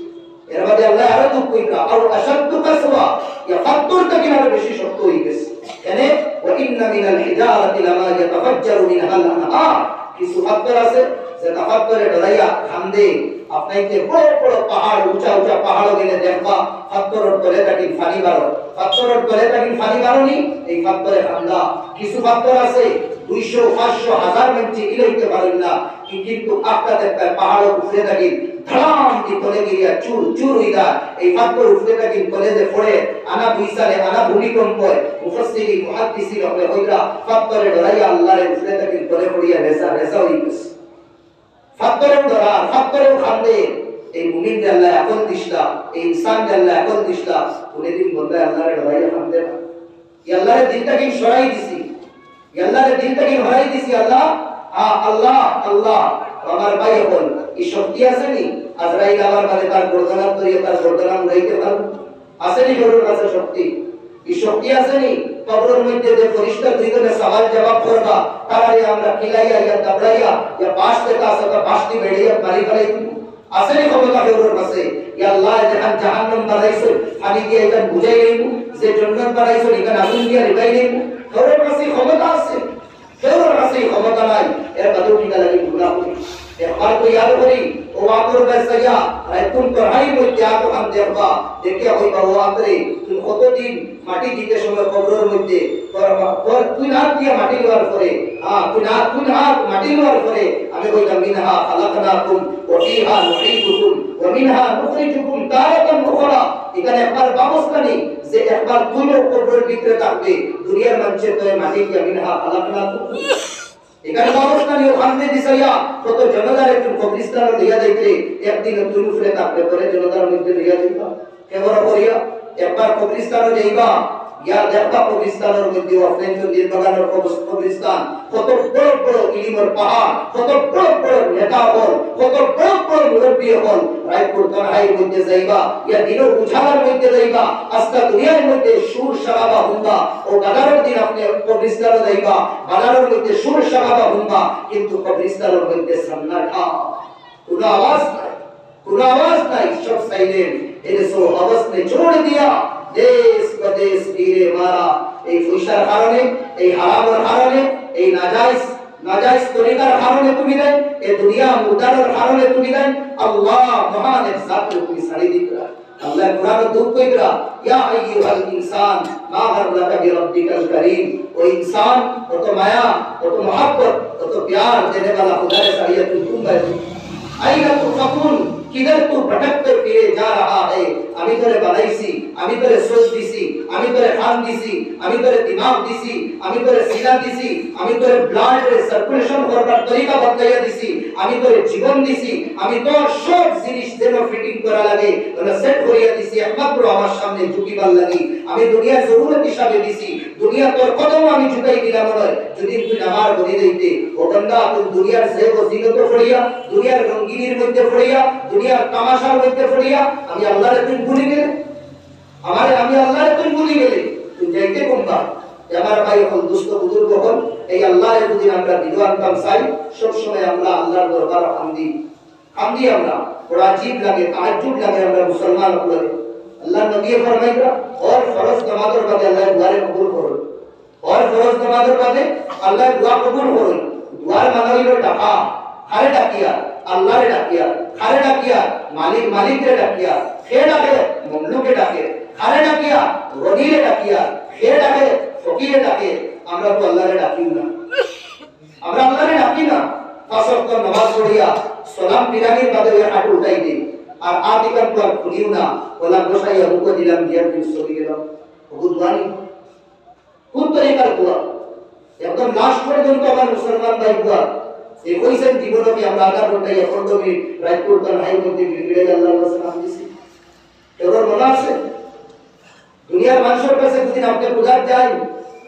এর মধ্যে আল্লাহ আরো দুঃখ কইরা আর আশাদ্দু কাসওয়া, ইয়া ফাত্তরটা কিনা আরো বেশি শক্ত হয়ে গেছে। কেন? ওয়া ইন্না মিনাল হিজারাতি লামা ইয়াতাফাজ্জারু মিনহাল আনহার, কিছু ফাত্তর আছে যে তাফাত্তরে ডরাইয়া খান্দে। আপনাকে বড় বড় পাহাড়, উঁচা উঁচা পাহাড় গেলে দেখবা ফাত্তরের তলে থাকি পানি বারো, ফাত্তরের তলে থাকি পানি বারোনি, এই ফাত্তরে খান্দা। কিছু ফাত্তর আছে 200, 500, 1000 মিনিট ইলাইতে পারেন না, কিন্তু আপনারা দেখবেন পাহাড় উপরে থাকি ধাম দি তলে গিয়া চুর চুর হইলা, এই ফাত্তর উপরে থাকি তলে যে পড়ে আনা বিসালে আনা ভূমিকম্প, মুফাসসিরি মুহাদ্দিসি হইরা ফাত্তরে ডরাইয়া আল্লাহর উপরে থাকি তলে পড়িয়া রেসা রেসা হই গেছে। ফাত্তরেও ধরা ফাত্তরেও খান্দে এই মুমিন দে আল্লাহ আকল দিশলা এই ইনসান দে আল্লাহ আকল দিশলা কোনে দিন বন্ধা আল্লাহর ডরাইয়া খান্দে না এই আল্লাহর দিনটাকে সরাই দিছি এই আল্লাহর দিনটাকে হরাই দিছি আল্লাহ আল্লাহ আল্লাহ আমার ভাই হল এই শক্তি আছে নি আজরাইল আমার কাছে তার গর্দনা ধরিয়ে তার গর্দনা উড়াইতে পারবে আছে নি গরুর কাছে শক্তি এই শক্তি আছে নি কবরের মধ্যে যে ফেরেশতা দুইজনে সওয়াল জবাব করবা তারারে আমরা খিলাইয়া ইয়া দাবড়াইয়া ইয়া পাশ থেকে আসা পাশটি বেড়িয়া মারি ফেলাই আছে নি ক্ষমতা গরুর কাছে ইয়া আল্লাহ জাহান জাহান্নাম বানাইছো পানি দিয়ে এটা বুঝাই লইবো যে জান্নাত বানাইছো এখানে আগুন দিয়ে রিবাই লইবো গরুর কাছে ক্ষমতা আছে গরুর কাছে ক্ষমতা নাই এর বাদু কি লাগে গুনাহ করি একবার তো ইয়াদ করি ও আকর বেসাইয়া রাইতুন করাই মধ্যে আতো কাম দেখবা দেখে হইবা ও আকরে তুই কতদিন মাটি দিতে সময় কবরের মধ্যে তোর তুই না দিয়া মাটি লওয়ার পরে তুই না মাটি লওয়ার পরে আমি কইলাম মিনহা খালাকনাকুম ওয়া ফিহা নুঈদুকুম ওয়া মিনহা নুখরিজুকুম তারাতান উখরা এখানে একবার ব্যবস্থা নেই যে একবার তুই কবরের ভিতরে থাকবে দুনিয়ার মানুষের তো মাটি দিয়া মিনহা খালাকনাকুম এখানে ব্যবস্থা নিয়ে ওখানে দিছাইয়া কত জনতার একটু কবরিস্তান লইয়া যাইতে একদিন তুই উফরে থাকবে পরে জনতার মধ্যে লইয়া যাইবা কেবল করিয়া একবার কবরিস্তানে যাইবা ইয়া দেখবা কবরিস্তানের মধ্যে অফলাইন চন্দির বাগানের কবরিস্তান কত বড় বড় ইলিমের পাহাড় কত বড় বড় নেতা হল কত বড় বড় মুরব্বী হল রায়পুর তনহাইয়ের মধ্যে যাইবা ইয়া দিন উজালার মধ্যে যাইবা আজকা দুনিয়ার মধ্যে সুর শারাবা হুঙ্গা ও বাজারের দিন আপনি কবরিস্তানে যাইবা বাজারের মধ্যে সুর শারাবা হুঙ্গা কিন্তু কবরিস্তানের মধ্যে সন্নাটা কোনো আওয়াজ নাই কোনো আওয়াজ নাই সব সাইলেন্ট এনে সো আওয়াজ নে छोड़ दिया দেশ প্রদেশ গিরে মারা এই ফুসার কারণে এই হারামের কারণে এই নাজায়েজ তরিকার কারণে তুমি দেন এই দুনিয়া মুদারের কারণে তুমি দেন আল্লাহ মহান এক জাতের তুমি সারি দিতরা আল্লাহ কুরআন দুঃখ কইরা ইয়া আইয়ুহাল ইনসান মা গাররাকা বিরাব্বিকাল কারীম ও ইনসান কত মায়া কত mohabbat কত प्यार देने वाला खुदा ने सारिया तुम गए आईना तुफकुन किधर तू भटकते फिरे जा रहा है আমি তোরে বানাইছি আমি তোরে সোচ দিছি আমি তোরে খান দিছি আমি তোরে দিমাগ দিছি আমি তোরে সিনা দিছি আমি তোরে ব্লাড সার্কুলেশন করবার তরিকা বদলাইয়া দিছি আমি তোরে জীবন দিছি আমি তোর সব জিনিস যেন ফিটিং করা লাগে ওটা সেট করিয়া দিছি একমাত্র আমার সামনে ঝুঁকিবার লাগি আমি দুনিয়ার জরুরত হিসাবে দিছি দুনিয়া তোর কদম আমি ঝুঁকাই দিলাম নয় যদি তুই আমার বলি দিতে ও বান্দা তুই দুনিয়ার জেব ও জিনত ফড়িয়া দুনিয়ার রঙ্গিনীর মধ্যে ফড়িয়া দুনিয়ার তামাশার মধ্যে ফড়িয়া আমি আল্লাহর তুই ভুলে গেলে আমি আল্লাহর তুই ভুলে গেলে তুই যাইতে কোনবা আমার ভাই হল দুষ্ট বুজুর্গ হল এই আল্লাহর যদি আমরা দিওয়ান কাম চাই সব সময় আমরা আল্লাহর দরবার হামদি আমরা বড় আজীব লাগে তাজ্জুব লাগে আমরা মুসলমান হলে আল্লাহ নবী ফরমাইরা और फर्ज नमाजर बादे अल्लाह दुआरे कबूल करो और फर्ज नमाजर बादे अल्लाह दुआ कबूल करो दुआर मांगलिलो टाका खारे डाकिया अल्लाह रे डाकिया खारे डाकिया मालिक रे डाकिया खे डाके ममलुक रे डाके खारे डाकिया गनी रे डाकिया खे डाके फकीर रे डाके আমরা তো আল্লাহ রে ডাকি না আমরা আল্লাহ রে ডাকি না পাঁচ ওয়াক্ত নামাজ পড়িয়া সালাম বিরানির বাদে ওই হাঁটু উঠাই দেই আর আদিকার তো আর খুলিও না ওলা বসাইয়া মুখে দিলাম দিয়া দিন চলে গেলাম বহুত বাণী কোন তরিকার দোয়া একদম লাস্ট পর্যন্ত আমার মুসলমান ভাই দোয়া এই কইছেন জীবনে কি আমরা আধা ঘন্টা 15 মিনিট রায়পুর তনহাই মধ্যে বিগড়ে আল্লাহর কাছে নাম দিছি এবার মনে আছে দুনিয়ার মানুষের কাছে যদি আপনি পূজার যাই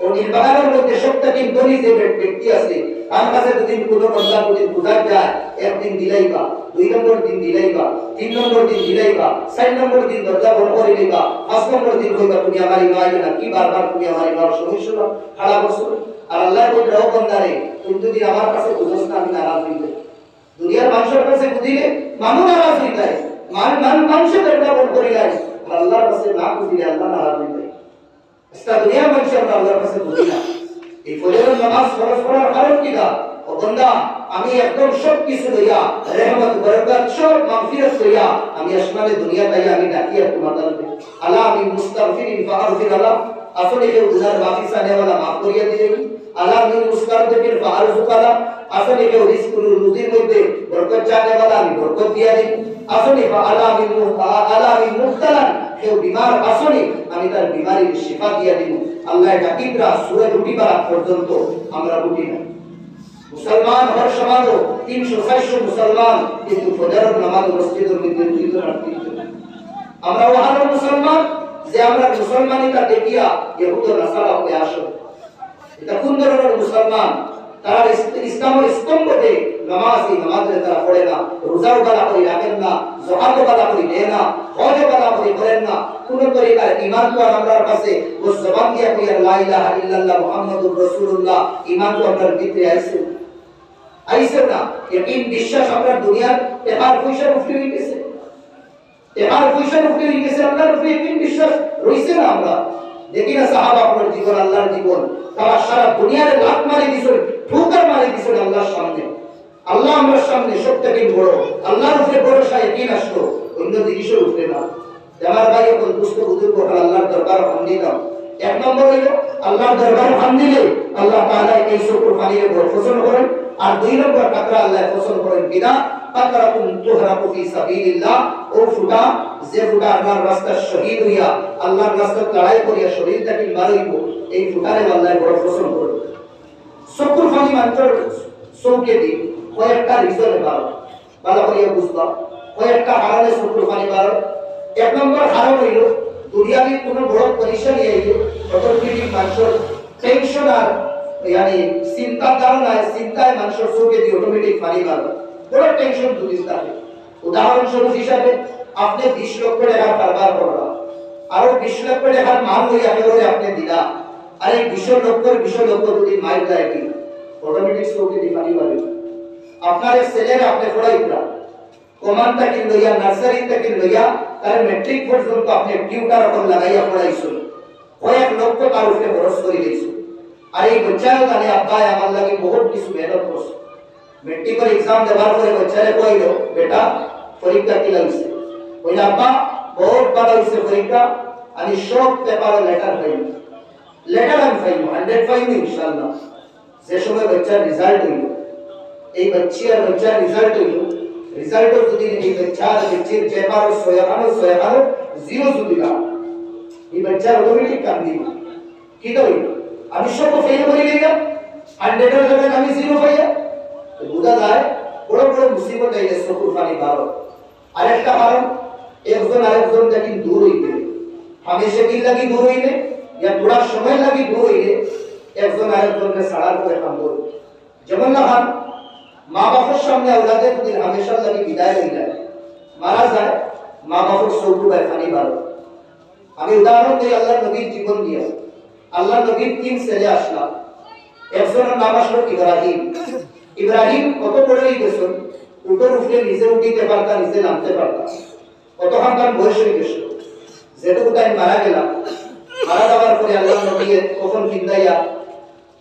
ও নির্বাচনের মধ্যে সবথেকে ধনী যে ব্যক্তি আছে তার কাছে যদি কোনো বন্ধা যদি পূজার যায় একদিন দিলাইবা 2 নম্বর দিন দিলাইবা 3 নম্বর দিন দিলাইবা 4 নম্বর দিন দরজা বন্ধ করে দিবা 5 নম্বর দিন কইবা তুমি আমারই মা না কি বারবার তুমি আমারই মা সমস্যা খাড়া বসো আর আল্লাহ কই রাও বন্দারে তুমি যদি আমার কাছে বুঝছ না আমি নারাজ হই যাই দুনিয়ার মানুষের কাছে বুঝিলে মানুষ নারাজ হই যায় মানুষের দরজা বন্ধ করে যায় আর আল্লাহর কাছে না বুঝিলে আল্লাহ নারাজ হই যায় esta dunia মানুষ আমরা আল্লাহর কাছে বুঝি না এই ফজরের নামাজ ফরজ পড়ার কারণ কি দা ও বান্দা আমি একদম সব কিছু লইয়া রহমত বরকত সব মাগফিরাত লইয়া আমি আসমানে দুনিয়া তাই আমি ডাকিয়া তোমার দরবারে আল্লাহ আমি মুস্তাগফিরিন ফাগফির আল্লাহ আসলে যে গুনাহ মাফি চানে वाला মাফ করিয়া দিবেন আল্লাহ আমি মুস্তাগফির ফারজুক আল্লাহ আসলে যে রিজক রুজির মধ্যে বরকত চানে वाला আমি বরকত দিয়া দিই আসলে আল্লাহ আমি মুবতালা কেউ বিমার আসলে আমি তার বিমারির শিফা দিয়া দিব আল্লাহ ডাকিবরা সূরা উঠিবার পর্যন্ত আমরা উঠি না মুসলমান হওয়ার সমাজ 300-400 মুসলমান কিন্তু ফজরের নামাজ মসজিদের মধ্যে দুইজন আর তিনজন। আমরা ওহানো মুসলমান যে আমরা মুসলমানিটা দেখিয়া ইহুদ ও নাসারা হয়ে আসো। এটা কোন ধরনের মুসলমান? তারা ইসলামের স্তম্ভতে নামাজে তারা পড়ে না, রোজাও বালা করে রাখেন না, যাকাতও বালা করে দেয় না, হজও বালা করে করেন না। কোন তরিকার ঈমান তো আমরার কাছে ও জবান দিয়া কইয়া লা ইলাহা ইল্লাল্লাহ মুহাম্মাদুর রাসূলুল্লাহ ঈমান তো আপনার ভিতরে আইছে না। ইয়াকিন বিশ্বাস আমরা দুনিয়ার এবার পয়সার উপরে হয়ে গেছে, এবার পয়সার উপরে হয়ে গেছে, আল্লাহর উপরে ইয়াকিন বিশ্বাস রইছে না। আমরা দেখি না সাহাবা আপনার জীবন, আল্লাহর জীবন, তারা সারা দুনিয়ার লাত মারি দিছেন, ঠুকার মারি দিছেন আল্লাহর সামনে। আল্লাহ আমার সামনে সবথেকে বড়, আল্লাহর উপরে ভরসা ইয়াকিন আসলো, অন্য জিনিসের উপরে না। আমার ভাই এখন দুস্থ বুজুর্গ আল্লাহর দরবার হামদি দাও। এক নম্বর হইল আল্লাহর দরবার হামদি দিলে আল্লাহ তাআলা এই শুকর পানির উপর পছন্দ করেন। আর দুই নম্বর কাকরা আল্লাহ পছন্দ করেন বিনা কাকরাতুন তুহরাকু ফি সাবিলিল্লাহ, ও ফুটা যে ফুটা আল্লাহর রাস্তায় শহীদ হইয়া আল্লাহর রাস্তায় লড়াই করিয়া শরীরটাকে মারিব, এই ফুটারে আল্লাহ বড় পছন্দ করেন। শুকর পানি মাত্র সৌকে দি কয়েকটা রিজনে ভালো করিয়া বুঝবা, কয়েকটা কারণে শুকর পানি বারো। এক নম্বর কারণ হইল দুনিয়াবি কোনো বড় পরিশানি আইল অটোমেটিক মানুষের টেনশন আর চিন্তা ধারণায় চিন্তায় মানুষের চোখে দিয়ে অটোমেটিক পানি বাড়ে, বড় টেনশন যদি থাকে। উদাহরণস্বরূপ হিসাবে আপনি 20 লক্ষ টাকা কারবার করবা, আরো 20 লক্ষ টাকার মাল হইয়া করে আপনি দিলা, আর এই 20 লক্ষ যদি মাইল যায় কি অটোমেটিক চোখে দিয়ে পানি বাড়ে। আপনার ছেলেরা আপনি পড়াইবা কমান থেকে লইয়া নার্সারি থেকে লইয়া তার ম্যাট্রিক পর্যন্ত আপনি টিউটার এখন লাগাইয়া পড়াইছেন, কয়েক লক্ষ তার উপরে খরচ করে দিয়েছেন। আর এই বাচ্চারা জানে আব্বা আমার লাগে বহুত কিছু মেহনত করছে। মেট্রিকের এক্সাম দেওয়ার পরে বাচ্চারে কইলো বেটা পরীক্ষা কি লাগছে? কইলা আব্বা বহুত ভালো হইছে পরীক্ষা, আমি সব পেপারে লেটার পাইনি, লেটার আমি পাইনি 100 পাইনি ইনশাআল্লাহ। যে সময় বাচ্চার রেজাল্ট হইল, এই বাচ্চার রেজাল্ট হইল, রেজাল্ট যদি এই বাচ্চার পেপার 100 জিরো যদি না, এই বাচ্চার অটোমেটিক কান্দি কি তো হইল আমি সব ফেল করে গেলাম, 100 এর জায়গায় আমি জিরো পাইয়া। তো বুঝা যায় বড় বড় মুসিবত আইলে চকুর পানি বারো। আরেকটা কারণ একজন আরেকজন দেখি দূর হইবে, হামেশা কি লাগি দূর হইলে ইয়া থোড়া সময় লাগি দূর হইলে একজন আরেকজনকে ছাড়ার পরে কাম করবে। যেমন না হান মা বাবার সামনে আওলাদে যদি হামেশা লাগি বিদায় হয়ে যায়, মারা যায়, মা বাবার চকুর পানি বারো। আমি উদাহরণ দিই আল্লাহর নবীর জীবন দিয়া। আল্লাহ নবীর 3 ছেলে আসলা, একজনের নাম আসলো ইব্রাহিম। ইব্রাহিম কত বড় হয়ে গেছেন, উঠোর উঠে নিজে উঠিতে পারতা, নিজে নামতে পারতা, কত সন্তান বয়স হয়ে গেছিল। যেটুকু টাইম মারা গেলাম, মারা যাওয়ার পরে আল্লাহ নবী কখন কিন্দাইয়া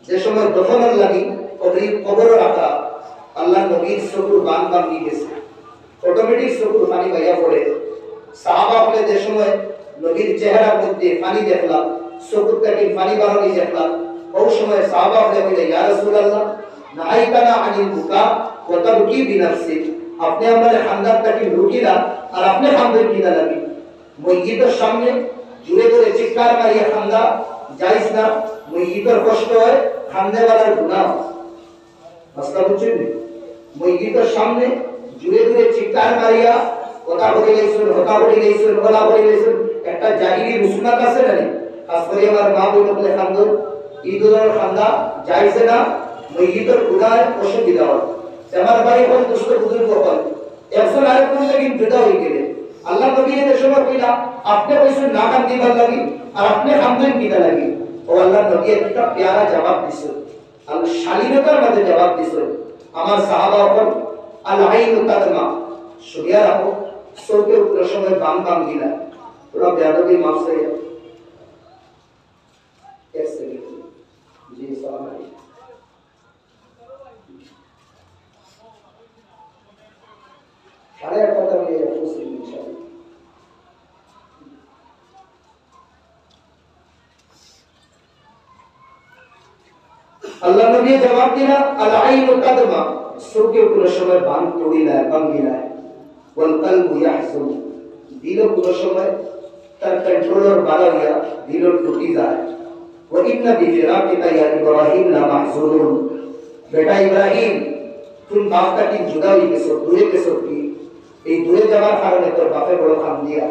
যে সময় দফনের লাগি কবর রাখা, আল্লাহ নবীর চকুর বান নিয়ে গেছে, অটোমেটিক চকুর পানি বাইয়া পড়ে। সাহাবা বলে যে সময় নবীর চেহারার মধ্যে পানি দেখলাম, চকুর থেকে পানি বাড়ানি দেখলাম, ওই সময় সাহাবা বলে ইয়া রাসূলুল্লাহ নাহাইতানা আনিল বুকা ওয়া তাবকি বিনাফসিক, আপনি আমাদের খানদানটাকে লুকিলা আর আপনি খানদান কিনা লাগি। মসজিদের সামনে জুড়ে ধরে চিৎকার মারিয়া খান্দা যাইস না, মসজিদের কষ্ট হয়, খান্দেওয়ালার গুনাহ। মাসলা বুঝছেন? মসজিদের সামনে জুড়ে ধরে চিৎকার মারিয়া কথা বলে গেছেন, হতা বলে গেছেন, গলা বলে গেছেন, একটা জাহিরি রুসুনাত আছে না? খাস করে আমার মা বলে বলে খান্দন ঈদুল খান্দা যাইছে না, মসজিদের গুনায় অসুবিধা হয়। আমার ভাই হল দুষ্ট বুজুর্গ হল, একজন আরেকজন থেকে জুদা হয়ে গেলে আল্লাহ নবী এর সময় কইলা আপনি কইছেন না কান দিবার লাগি আর আপনি খান্দন কিনা লাগি। ও আল্লাহ নবী একটা প্যারা জবাব দিছেন, আল শালীনতার মধ্যে জবাব দিছেন। আমার সাহাবা হল আল আইনু তাদমা, শুনিয়া রাখো চোখে উপরে সময় বাম বাম দিলা, ওরা বেয়াদবি মাফ চাইয়া। এক সেকেন্ড জি সালাম আলাইকুম। সাড়ে 8টা হয়ে যাচ্ছে ইনশাআল্লাহ। আল্লাহ নবী জবাব দিলা আল আইনু তাদমা, চোখে উপরে সময় বাম তড়িলা বাম দিলা, ওয়াল কলবু ইয়াহজুন, দিল পুরো সময় তার কন্ট্রোলার বাড়া হইয়া দিল টুটি যায়। ওয়া ইন্না বিফিরাকিকা ইয়া ইব্রাহিম লা মাহজুনুন, बेटा इब्राहिम तुम बाप का की जुदा हुई केसो दूरे केसो की এই দূরে যাওয়ার কারণে তোর বাপে বড় কাম দিয়া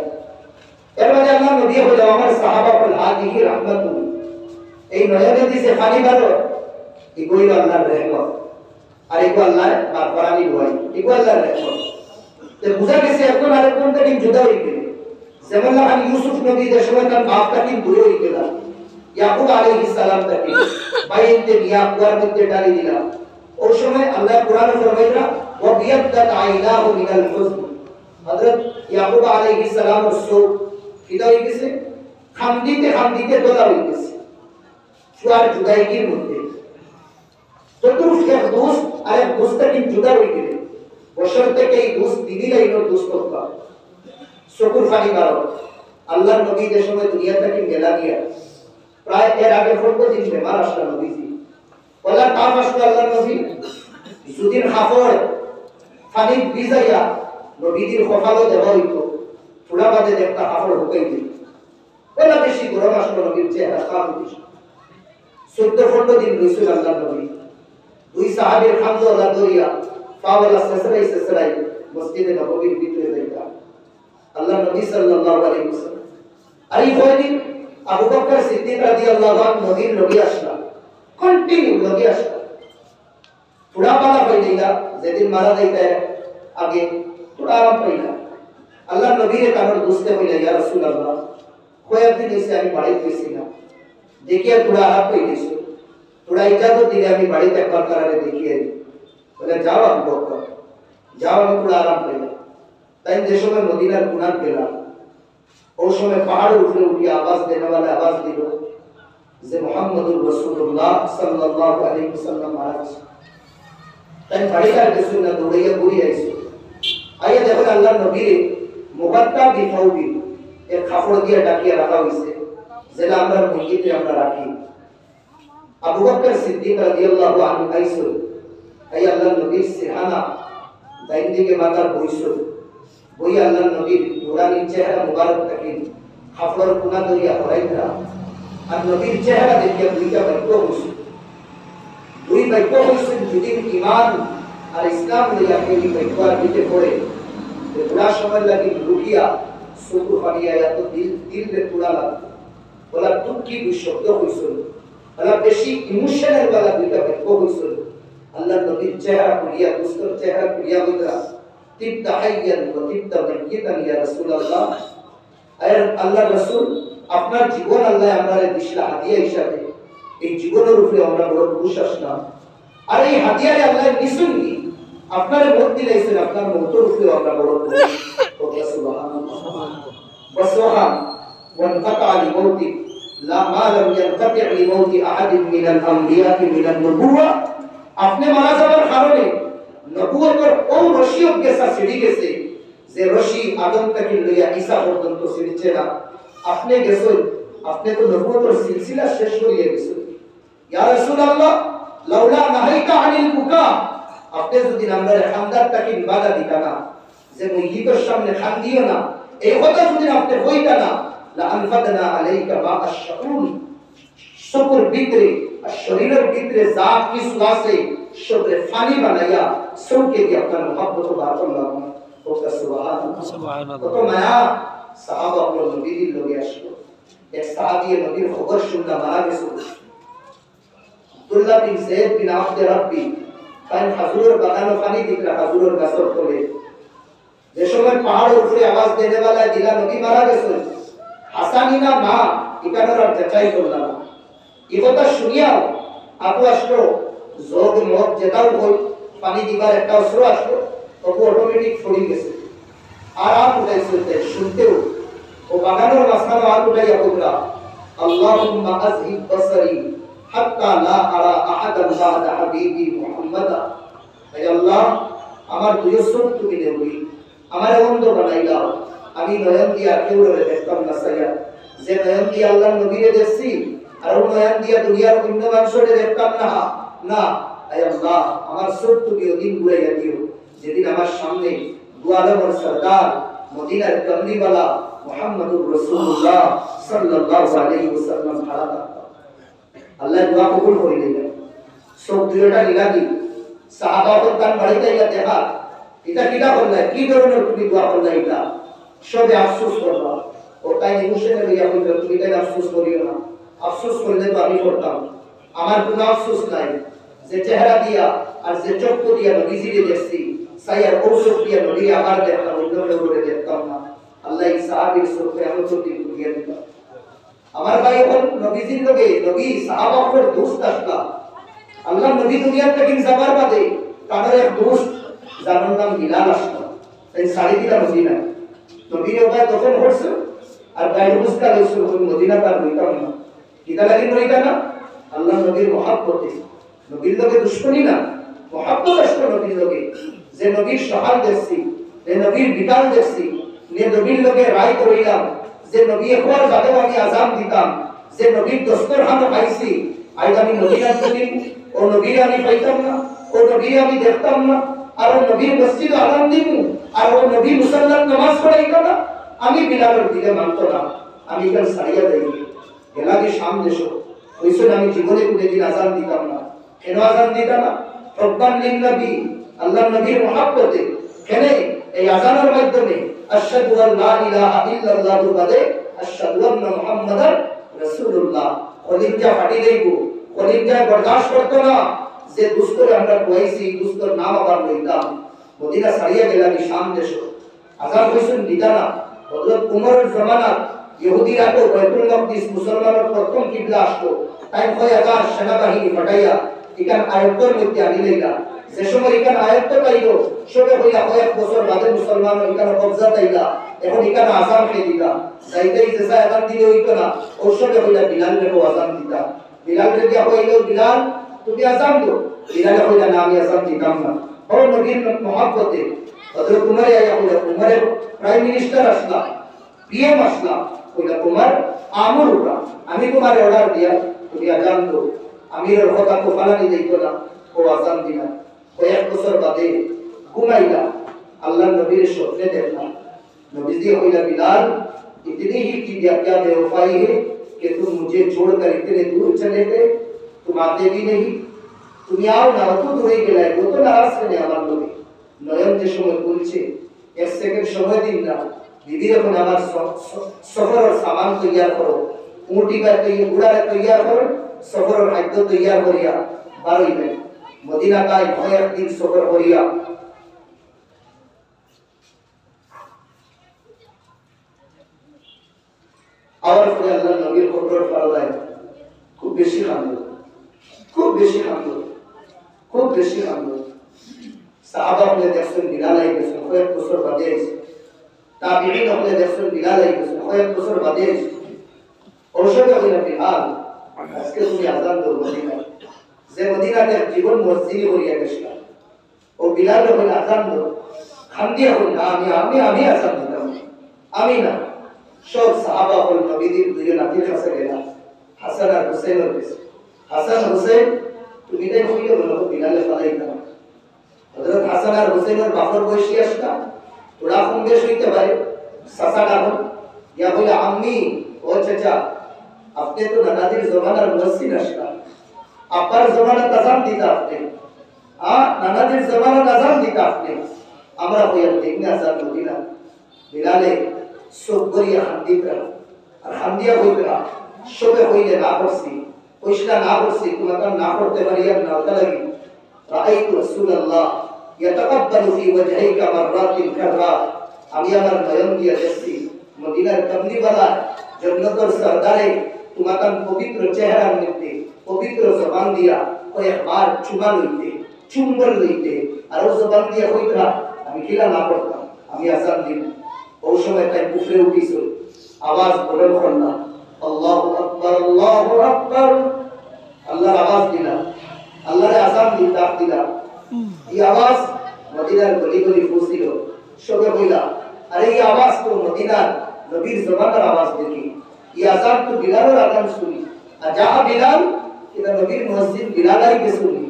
এর মাঝে আল্লাহ নবী হলো আমার সাহাবা কুল হাদিহি রাহমাতুল এই নয়নে দিছে পানি বারো ইগোই আল্লাহর রহমত আর ইগো আল্লাহর বারবারানি দুয়াই ইগো আল্লাহর রহমত তে বুঝা গেছে এখন আর কোন দিন জুদা হই গেল যেমন লাগান ইউসুফ নবী যে সময় তার বাপ তাকে দূরে হই গেল ইয়াকুব আলাইহিস সালাম তাকে বাইতে নিয়া কুয়ার মধ্যে ডালি দিলাম ওই সময় আল্লাহ কুরআনে ফরমাইরা ওয়া বিয়াদ্দাত আইনাহু মিনাল হুজন হযরত ইয়াকুব আলাইহিস সালাম সো কিদা হই গেছে খামদিতে দোলা হই গেছে সুয়ার জুদাইগির মধ্যে চতুর্থ এক দোস্ত আর এক দোস্তাকে জুদা হই গেলে বছর থেকে এই দোস্ত দিদি লাইনো দোস্ত হবা শুকর ফানি বারো আল্লাহর নবী যে সময় দুনিয়া থেকে গেলা দিয়া প্রায় এর আগে 14 দিন বেমার আসলো নবীজি ওলা কাফ আসলো আল্লাহর নবী সুদিন খাফর ফানি ভিজাইয়া নবীজির কপালে দেওয়া হইতো থোড়া বাদে একটা খাফর ঢুকাই দিই ওলা বেশি গরম আসলো নবীর চেহারা কাম হইছে 14 দিন রইছিল আল্লাহর নবী দুই সাহাবীর খামদ আল্লাহ দরিয়া পাওয়ালা সসরাই মসজিদে নববীর ভিতরে যাইতা আল্লাহ নবী সাল্লাল্লাহু আলাইহি ওয়াসাল্লাম আর এই কয়দিন আবু বকর সিদ্দিক রাদিয়াল্লাহু আনহু নবীর লগে আসলা কন্টিনিউ লগে আসলা থোড়া পালা হইলা যেদিন মারা যাইতা আগে থোড়া আরাম পাইলা আল্লাহ নবীর কারণ বুঝতে হইলা ইয়া রাসূলুল্লাহ কয়েকদিন এসে আমি বাড়িতে গেছি না দেখিয়া থোড়া আরাম পাইছো थोड़ा इजाजत दिले আমি বাড়িতে একবার করারে দেখিয়ে বলে যাও আবু বকর যাও আমি থোড়া আরাম পেলাম তাই যে সময় মদিনার কুনার গেলাম ওই সময় পাহাড়ের উপরে উঠে আওয়াজ দেনেওয়ালা আওয়াজ দিল যে মুহাম্মদুর রাসূলুল্লাহ সাল্লাল্লাহু আলাইহি ওয়াসাল্লাম মারা গেছে তাই বাড়িটার কিছু না দৌড়াইয়া ঘুরে আইছে আইয়া দেখো আল্লাহর নবী মুবাত্তা বিফাউবি এর কাপড় দিয়ে ঢাকিয়ে রাখা হইছে যেটা আমরা মসজিদে আমরা রাখি আবু বকর সিদ্দিক রাদিয়াল্লাহু আনহু আইসো আই আল্লাহর নবীর সিহানা দাইন দিকে মাথার বইসো বই আল্লাহর নবীর নুরানি চেহারা মুবারক তাকে কাপড়ের কোনা ধরিয়া হরাইতা আর নবীর চেহারা দেখিয়া দুইটা বাক্য হইছে দুই বাক্য হইছে যদি ঈমান আর ইসলাম লইয়া কেউ বাক্য আর দিতে পড়ে যে পুরা সময় লাগি লুকিয়া সুকুর পানিয়া এত দিল পুরা লাগতো বলা তুকি দুই শব্দ হইছিল আল্লাহ বেশি ইমোশনাল वाला দুইটা বাক্য হইছিল আল্লাহর নবীর চেহারা কুলিয়া দুস্তর চেহারা কুলিয়া বইলা তিবতা হাইয়ান ওয়া তিবতা মাইয়াতান ইয়া রাসূলুল্লাহ আয় আল্লাহর রাসূল আপনার জীবন আল্লাহ আমারে দিশলা হাদিয়া হিসাবে এই জীবনের উপরে আমরা বড় খুশি আসলাম আর এই হাদিয়ারে আল্লাহ নিসুননি আপনার মত দিলাইছেন আপনার মতের উপরে আমরা বড় খুশি ওয়া সুবহানাল্লাহ ওয়া সুবহান ওয়া তাআলা লিমাউতি লা মা লাম ইয়ানকাতি লিমাউতি আহাদিন মিনাল আমবিয়া মিনান নবুওয়া আপনি মারা যাওয়ার কারণে নবুয়তের ও রশি অজ্ঞা ছিড়ে গেছে যে রশি আদম থেকে লইয়া ঈসা পর্যন্ত ছিড়ছে না আপনি গেছেন আপনি তো নবুয়তের সিলসিলা শেষ করিয়ে গেছেন ইয়া রাসূলুল্লাহ লাউলা নাহাইতা আনিল বুকা আপনি যদি আমাদের খানদারটাকে ইবাদত দিতা না যে মুহিতের সামনে খান দিও না এই কথা যদি আপনি কইতা না লা আনফাদনা আলাইকা মা আশ-শাউর শুকর ভিতরে আর শরীরের ভিতরে জাত কি সুবাসে শুকরে ফানি বানায়া সৌকে দিয়ে আপনার mohabbat ও বারাকাল্লাহ ওটা সুবহানাল্লাহ কত মায়া সাহাবা আপন নবীর লগে আসলো এক সাহাবী নবীর খবর শুনলা মারা গেছে আব্দুল্লাহ বিন যায়েদ বিন আব্দ রাব্বি তাই হুজুরের বাগানে পানি দিকরা হুজুরের গাছর তলে যে সময় পাহাড়ের উপরে আওয়াজ দেনেওয়ালা দিলা নবী মারা গেছে হাসানিনা মা ইকানোর যাচাই করলাম এই কথা শুনিয়া আপু আসলো যোগ মত যেটাও হল পানি দিবার একটা অস্ত্র আসলো তবু অটোমেটিক ফড়ি গেছে আর আপ উঠাইছে শুনতেও ও বাগানের মাঝখানে আপ উঠাইয়া বললা আল্লাহুম্মা আযহিব বসরি হাত্তা লা আরা আহাদান বা'দা হাবিবি মুহাম্মাদা হে আল্লাহ আমার দুই চোখ তুমি দেবই আমার অন্ধ বানাইলা আমি নয়ন দিয়া কেউ দেখতাম না সাইয়া যে নয়ন দিয়া আল্লাহর নবীরে দেখছি আর নয়ন দিয়া দুনিয়ার অন্য মানুষরে দেখতাম না না আয় আল্লাহ আমার চোখ তুমি ওদিন ঘুরাইয়া দিও যেদিন আমার সামনে দুআলমের সরদার মদিনার কমলিওয়ালা মুহাম্মদুর রাসূলুল্লাহ সাল্লাল্লাহু আলাইহি ওয়াসাল্লাম খাড়া থাকতো আল্লাহ দোয়া কবুল করে নিলেন সব দুইটা লিলাদি সাহাবা হতান বাড়িতে ইয়া দেখা এটা কিটা করলে কি ধরনের তুমি দোয়া করলে এটা সবে আফসোস করবা ও তাই ইমোশনে লইয়া কইবে তুমি তাই আফসোস করিও না আফসোস করলে তো আমি করতাম আমার কোনো আফসোস নাই যে চেহারা দিয়া আর যে চক্ষু দিয়া নবীজিকে দেখছি সাইয়ার ঔষধ দিয়া নবী আবার দেখতাম অন্য করে দেখতাম না আল্লাহ সাহাবীর সুরতে আমি তো দিয়া দিত আমার ভাই এখন নবীজির লগে নবী সাহাবাদের দোস্ত আসলা আল্লাহ নবী দুনিয়া থেকে যাবার বাদে তাদের এক দোস্ত যার নাম বিলাল আসলো তাই সাড়ে দিলা মদিনা নবীর ওটা তখন হচ্ছে আর গায়ে বুঝতে লাগছিল মদিনা তার হইতাম না কিতা লাগি হইতা না আল্লাহ নবীর মহাব্বতে নবীর লগে দুশ্মনী না মহাব্বত আসলো নবীর লগে যে নবীর সহাল দেখছি যে নবীর বিকাল দেখছি যে নবীর লগে রায় করিলাম যে নবী একবার বাদে আমি আজান দিতাম যে নবীর দস্তরখানা পাইছি আজ আমি নবীর দিন ও নবীর আমি পাইতাম না ও নবীর আমি দেখতাম না আর ও নবীর মসজিদে আজান দিব আর ও নবী মুসল্লাত নামাজ পড়াইতো না আমি বিলালের দিকে মানতো না আমি কেন সারিয়া দেই গেলাকে শাম দেশো ওইসব আমি জীবনে কোনোদিন আজান দিতাম না কেন আজান দিতাম না রব্বান লিন নবী আল্লাহ নবীর মহব্বতে কেন এই আজানের মাধ্যমে আশহাদু আল্লা ইলাহা ইল্লাল্লাহু বাদে আশহাদু আন্না মুহাম্মাদার রাসূলুল্লাহ কলিজা ফাটি দেইব কলিজা বরদাশত করতে না যে দুস্তরে আমরা কইছি দুস্তর নাম আবার লইতাম মদিনা সারিয়া গেলানি শাম দেশো আজান হইছেন দিদানা হযরত উমরের জামানাত ইহুদিরা তো বাইতুল মাকদিস মুসলমানের প্রথম কিবলা আসতো তাই কয় আজান সেনাবাহিনী ফাটাইয়া ইকান আয়াতের মধ্যে আনি লইলা যে সময় ইকান আয়াত পাইলো সবে হইলা কয়েক বছর বাদে মুসলমান ইকান কবজা পাইলা এখন ইকান আজান খেয়ে দিলা যাইতেই যে আজান দিলে হইতো না ওর সবে হইলা বিলালের আজান দিতা বিলালের দিয়া হইলো বিলাল তুমি আজান দাও বিলালে হইলা না আমি আজান দিতাম না ও নবীর মহব্বতে হযরত উমর আয়া হইলা উমরের প্রাইম মিনিস্টার আসলা পিএম আসলা হইলা তোমার আমর উঠা আমি তোমার অর্ডার দিয়া তুমি আজান দাও আমিরের কথা তো ফালানি দেইতো না ও আজান দিলা কয়েক বছর বাদে ঘুমাইলা আল্লাহ নবীর স্বপ্নে দেখলাম नबीजी होइला बिलाल इतनी ही की क्या बेवफाई है कि तुम मुझे छोड़कर इतने दूर चले गए तुम आते भी नहीं তুমি আও না অত দূরে গেলে কত নারাজ করে আমার লোকে নয়ন যে সময় বলছে এক সেকেন্ড সময় দিন না দিদি এখন আমার সফরের সামান তৈয়ার করো উটি বা উড়ারে তৈয়ার করো সফরের খাদ্য তৈয়ার করিয়া বারইবেন মদিনা তাই ভয় একদিন সফর করিয়া আবার পরে আল্লাহ নবীর কবর পাল্লায় খুব বেশি কান্দ খুব বেশি কান্দ খুব বেশি কান্দ সাহাবা হলে দেখছেন বিলাল আই গেছেন কয়েক বছর বাদে তাবিঈন হলে দেখছেন বিলাল আই গেছেন কয়েক বছর বাদে ওরসবে হইলা বিলাল আজকে তুমি আজান দাও মদিনায় যে মদিনাতে জীবন মসজিদ করিয়া গেছিল ও বিলাল হইলা আজান দাও খান্দিয়া হইলা আমি আজান দিতাম আমি না সব সাহাবা হল নবীদের দুজন নাতির কাছে গেলাম হাসান আর হুসেনের কাছে হাসান হুসেন তুমি তাই হইলে বলো বিলালে ফালাইতাম হযরত হাসান আর হুসেনের বাপের বয়সী আসতা ওরা কম বেশ হইতে পারে চাচা ডাকো ইয়া বলে আম্মি ও চাচা আপনি তো নানাদির জমানার মুয়াজ্জিন আসতা আপার জমানার আযান দিতা আপনি নানাদির জমানার আযান দিতা আপনি আমরা হইয়া দেখনা আযান মদিনা বিলালে সব করিয়া হান্দিতা আর হান্দিয়া হইতা সবে হইলে না করছি ওইটা না করছি তোমাকে না করতে পারি আর না লাগি রাআইতু রাসূলুল্লাহ ইয়াতাকাব্বালু ফি ওয়াজহিকা মাররাতিন কাযা আমি আমার নয়ন দিয়া দেখছি মদিনার কামলিওয়ালা জান্নাতের সরদারে তোমাকে পবিত্র চেহারার মধ্যে পবিত্র জবান দিয়া কয়েকবার চুমা লইতে চুম্বন লইতে আর ও জবান দিয়া হইতা আমি কিলা না করতাম আমি আযান দিব ওই সময় তাই কুফরে উঠিছিল আওয়াজ বলে না আল্লাহু আকবার আল্লাহর আওয়াজ দিলা আল্লাহর আযান দিলা এই আওয়াজ মদিনার গলি গলি পৌঁছিল সবে কইলা আরে এই আওয়াজ তো মদিনার নবীর জমানার আওয়াজ দেখি এই আযান তো বিলালের আযান শুনি আর যা বিলাল এটা নবীর মুয়াজ্জিন বিলাল আই কে শুনি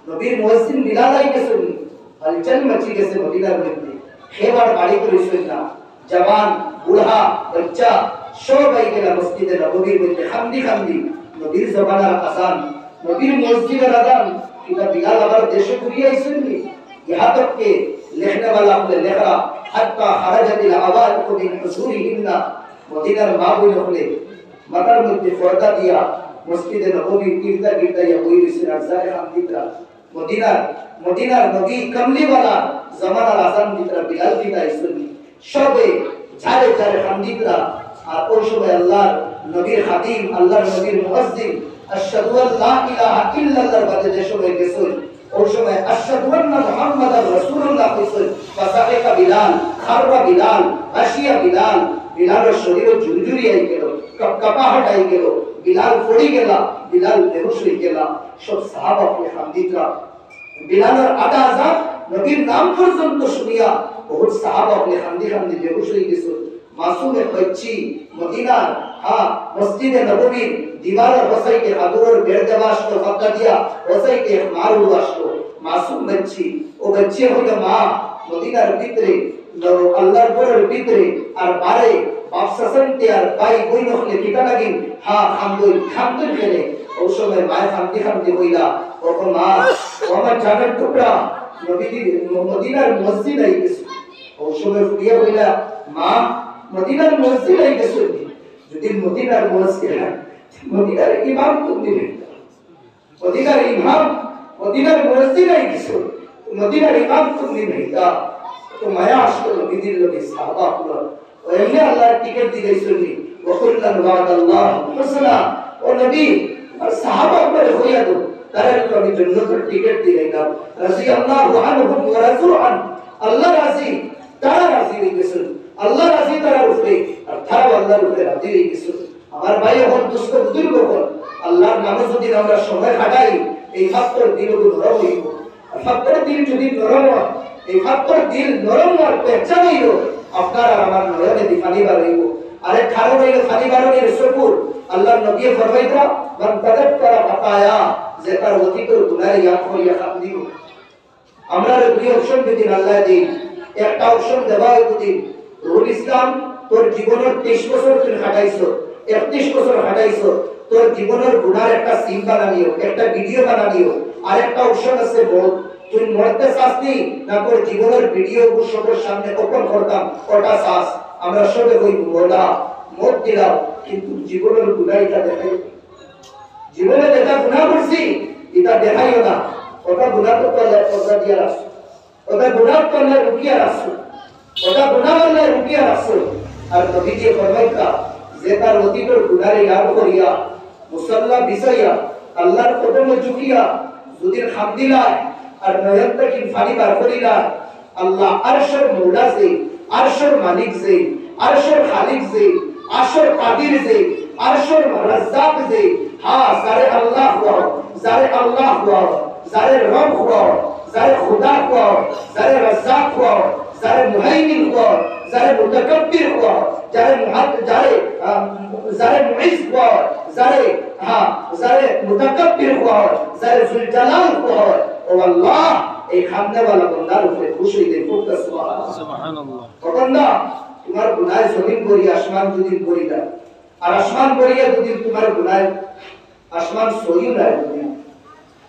নবীর মুয়াজ্জিন বিলাল আই কে শুনি হলচল মচি গেছে মদিনার মধ্যে খেবার বাড়ি করেছিল না জওয়ান বুড়া বাচ্চা সবাই গেলা মসজিদে নববীর মধ্যে হামদি নবীর জমানার আযান নবীর মসজিদের আযান कि बिलाल हमारे देश घूरी आई सुनली यहाँ तक के लिखने वाला हमने लिखा हत्ता खरजत आवाज को मिन हुजूरिहिन्ना मदीनार माबुल हले मगर मध्य पर्दा दिया मस्जिद नबवी गिरता गिरता या कोई रिश्ते अज़ार हम दिखरा मदीनार नबी कमली वाला जमाना आसान दिखरा बिलाल की का सुनली शबे झारे झारे हम दिखरा और उस समय अल्लाह नबी खादिम अल्लाह नबी मुअज्जिन अशहदु अल्ला इलाहा इल्लल्लाह बादे देशों में केसुल उस समय अशहदु अन्ना मुहम्मदर रसूलुल्लाह केसुल फसाके का बिलाल खर्रा बिलाल अशिया बिलाल बिलाल शरीर जुरजुरी आई गेलो कपाहट आई गेलो बिलाल पड़ी गेला बिलाल बेहोश হয়ে गेला सब साहबा के हमदिकरा बिलालेर आधा आजाद नबीर नाम পর্যন্ত শুনিয়া बहुत साहबा के हमदी बेहोश হয়ে গেছে मासूम बच्ची मदीना हां मस्जिद नबवी दीवार बसाइते हादुर बेर देवास तो फक्का दिया बसाइते मारू वास्तो मासूम बच्ची ओ बच्चे হইলো মা मदीनार ভিতরে আল্লাহর ঘরের ভিতরে আর বাইরে বাপ শাসনতে আর ভাই বই নখলে কিটা লাগিন হ্যাঁ খামদই খেলে ওই সময় মায়ের খামদি হইলা ওকো মা ও আমার জানের টুকরা নবীজি মদিনার মসজিদ আই গেছে ওই সময় ফুরিয়া হইলা মা মদিনার মসজিদ আই গেছে যদি মদিনার মসজিদ হয় মদিনার ইমাম তুমি মদিনার মসজিদ আই গেছে মদিনার ইমাম তুমি নেতা तो माया आशको नबीजी लोगे साहबा हुआ और हमने अल्लाह टिकट दी गई सुनी वकुल्लन वादल्लाह हुसना और नबी और साहबा पर होया दो तारे को अभी जन्नत पर टिकट दी गई ना रजी अल्लाह अन्हुम व रसूल अन अल्लाह राजी तारा राजी हुई किसुन अल्लाह राजी तारा रुफे और तारा अल्लाह रुफे राजी हुई किसुन हमारे भाई और दुष्ट बुजुर्ग को अल्लाह नाम से दिन हमरा समय हटाई এই ফাত্তর দিল নরম হইব ফাত্তর দিল যদি নরম হয় এই ফাত্তর দিল নরম আর পেঁচা হইল আপনার আর আমার নয়নে দিফানি বার হইব আরে খারো হইল ফানি বারনের সুকুর আল্লাহর নবী ফরমাইতা মান তাদাক্কারা ফাতায়া যে তার অতীতের গুনাহ ইয়াদ করিয়া কাম দিব আমরা দুই অপশন দিন আল্লাহ দিন একটা অপশন দেওয়া হইব দিন রুল ইসলাম তোর জীবনের 23 বছর তুই খাটাইছো 31 বছর খাটাইছো তোর জীবনের গুনার একটা সিন বানানিও একটা ভিডিও বানানিও আর একটা অপশন আছে বল তুই মরতে চাসনি না তোর জীবনের ভিডিও সবার সামনে ওপেন করতাম ওটা চাস আমরা সবে কই বলা মত দিলাম কিন্তু জীবনের গুনাহটা দেখাই জীবনে যেটা গুনাহ করছি এটা দেখাইও না ওটা গুনাহ তো করলে ওটা দিয়া রাখ ওটা গুনাহ করলে রুকিয়া রাখ ওটা গুনাহ করলে রুকিয়া রাখ আর নবীজি ফরমাইতা যে তার অতীতের গুনাহে ইয়াদ করিয়া মুসাল্লা বিছাইয়া আল্লাহর কদমে ঝুঁকিয়া যদি হামদিলায় আর নয়ন থেকে ফানি বার করিলা আল্লাহ আরশের মওলা যে আরশের মালিক যে আরশের খালিক যে আরশের কাদির যে আরশের রাজ্জাক যে হ্যাঁ সারে আল্লাহ হুয়া জারে আল্লাহ হুয়া জারে রব হুয়া জারে খুদা হুয়া জারে রাজ্জাক হুয়া জারে মুহাইমিন হুয়া জারে মুতাকাব্বির হুয়া জারে মুইজ হুয়া জারে মুতাকাব্বির হুয়া জারে যুল জালাল হুয়া ও আল্লাহ এই খামনে वाला বন্দার উপরে খুশি দে ফুটতা সুবহানাল্লাহ বন্দা তোমার গুনাহ জমিন করি আসমান দুদিন করি না আর আসমান করিয়া দুদিন তোমার গুনাহ আসমান সহিও না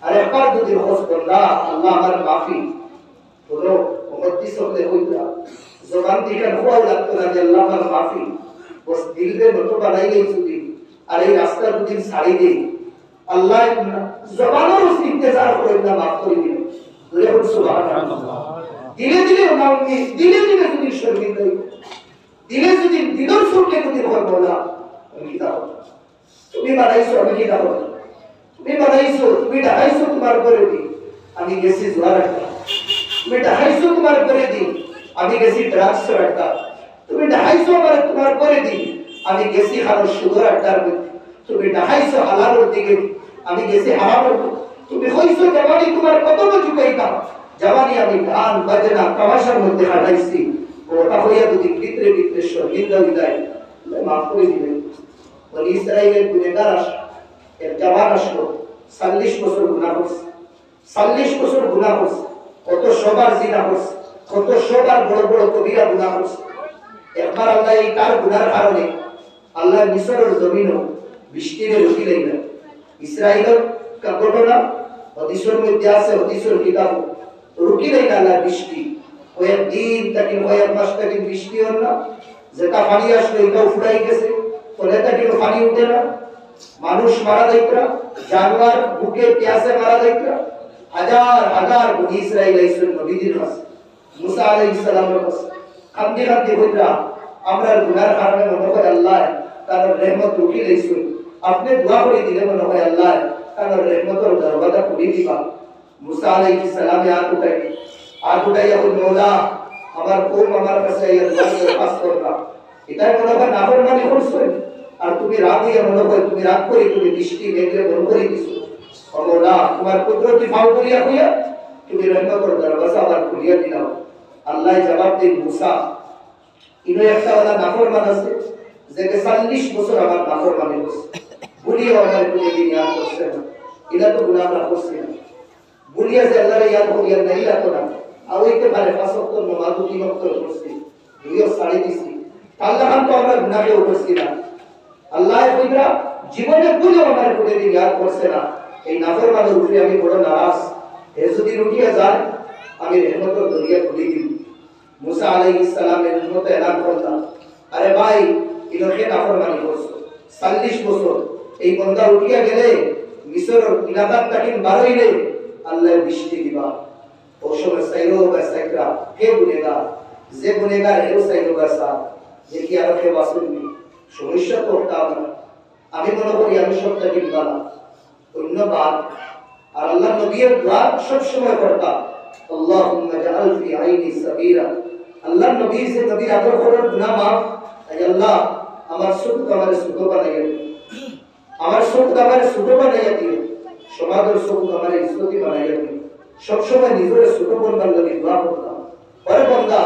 আর একবার দুদিন হোস বন্দা আল্লাহ আমার মাফি বলো উম্মতি সকলে হইতা জবান থেকে খুয়াও লাগতো না যে আল্লাহ আমার মাফি বস দিল দে মতো বানাই গই দুদিন আর এই রাস্তা দুদিন ছাড়ি দেই আল্লাহ জবানের উস ইন্তজার করে না মাফ করে দিল বলে সুবহানাল্লাহ দিলে দিলে ওনাকে দিলে দিলে যদি শর্মিন্দা দিলে যদি দিদর শুনলে যদি হয় বলা আমি দাও তুমি বানাইছো আমি কি দাও তুমি বানাইছো তুমি ঢাকাইছো তোমার করে দি আমি গেছি জোয়ার একটা তুমি ঢাকাইছো তোমার করে দি আমি গেছি ড্রাগস একটা তুমি ঢাকাইছো আমার তোমার করে দি আমি গেছি হারাম সুগার একটা তুমি ঢাকাইছো হালালের দিকে আমি গেছি হারামের তুমি কইছো জবানি তোমার কত ঝুঁকাইতা জবানি আমি গান বাজনা তামাশার মধ্যে হারাইছি ওটা হইয়া যদি ভিতরে ভিতরে শর্মিন্দা বিদায় মাফ করে দিবেন বলি ইসরায়েলের গুনাহগার এর জবান আসলো 40 বছর গুনাহ করছে 40 বছর গুনাহ করছে কত সবার জিনা করছে কত সবার বড় বড় কবিরা গুনাহ করছে একবার আল্লাহ এই তার গুনার কারণে আল্লাহ মিশরের জমিনও বৃষ্টিরে রুটি লাইলেন ইসরায়েলের ঘটনা হদিসের মধ্যে আছে হদিসের কিতাব রুকি নাই না বৃষ্টি কয়েকদিন থেকে কয়েক মাস থেকে বৃষ্টি হল না যেটা পানি আসলো এটাও ফুরাই গেছে ফলে থেকে পানি উঠে না মানুষ মারা যাইতরা জানোয়ার ভুকে প্যাসে মারা যাইতরা হাজার হাজার বনি ইসরাইল আইসেন নবীদের কাছে মুসা আলাইহিস সালামের কাছে কান্দি কান্দি কইরা আমরা গুনার কারণে মনে হয় আল্লাহ তার রহমত রুকি লইছেন আপনি দোয়া করে দিলে মনে হয় আল্লাহ তার রহমতের দরওয়াজা খুলে দিবা মুসা আলাইহিস সালামে হাত উঠাইয়া বল মওলা আমার কওম আমার কাছে এই দোয়া দরখাস্ত করবা এটাই মনে হয় নাফরমানি করছেন আর তুমি রাগ হইয়া মনে হয় তুমি রাগ করে তুমি বৃষ্টি মেঘে বন্ধ করে দিছো ও মওলা তোমার কুদরতি ফাও করিয়া হইয়া তুমি রহমতের দরওয়াজা আবার খুলিয়া দিলাও আল্লাহ জবাব দেন মুসা ইনো একটা ওলা নাফরমান আছে যে 40 বছর আমার নাফরমানি করছে ভুলিয়া আমার কোনদিন ইয়াদ করছে না ইলা তো গুনাহ করছে না ভুলিয়া যে আল্লাহর ইয়াদ করিয়া নাই লাগতো না আর ওইতে পারে 5 ওয়াক্ত নামাজ 3 ওয়াক্ত করছে দুইও সাড়ে দিছি আল্লাহ তো আমরা গুনাহে করছি না আল্লাহ কইরা জীবনে ভুলিয়া আমার কোনদিন ইয়াদ করছে না এই নাফরমানের উপরে আমি বড় নারাজ এ যদি রুটিয়া যায় আমি রহমতের দরিয়া খুলে দিই মুসা আলাইহিস সালামের উম্মত এলান করলাম আরে ভাই ইনকে নাফরমানি করছো 40 বছর এই বান্দা উঠিয়া গেলে মিশর ইলাকাত তাকিন বারইলে আল্লাহ বৃষ্টি দিবা ও সময় সাইরো বা সাইকরা কে গুনেগার যে গুনেগার এও সাইরো বা সা যে কি আর কে বাসুনি সমস্যা তো ওটা না আমি মনে করি আমি সব তাকিন বানা ধন্যবাদ আর আল্লাহ নবীর দোয়া সব সময় করতা আল্লাহুম্মা জাআল ফি আইনি সাবিরা আল্লাহ নবী সে নবীর আদর করার গুনাহ maaf আয় আল্লাহ আমার সুখ আমারে সুখ বানাইয়া দিও আমার সুখ আমারে সুখ বানাইয়া দিও সমাজের সুখ আমারে ইজ্জতি বানাইয়া দিও সব সময় নিজের সুখ বন্দার লাগি দোয়া করতাম পরে বন্দা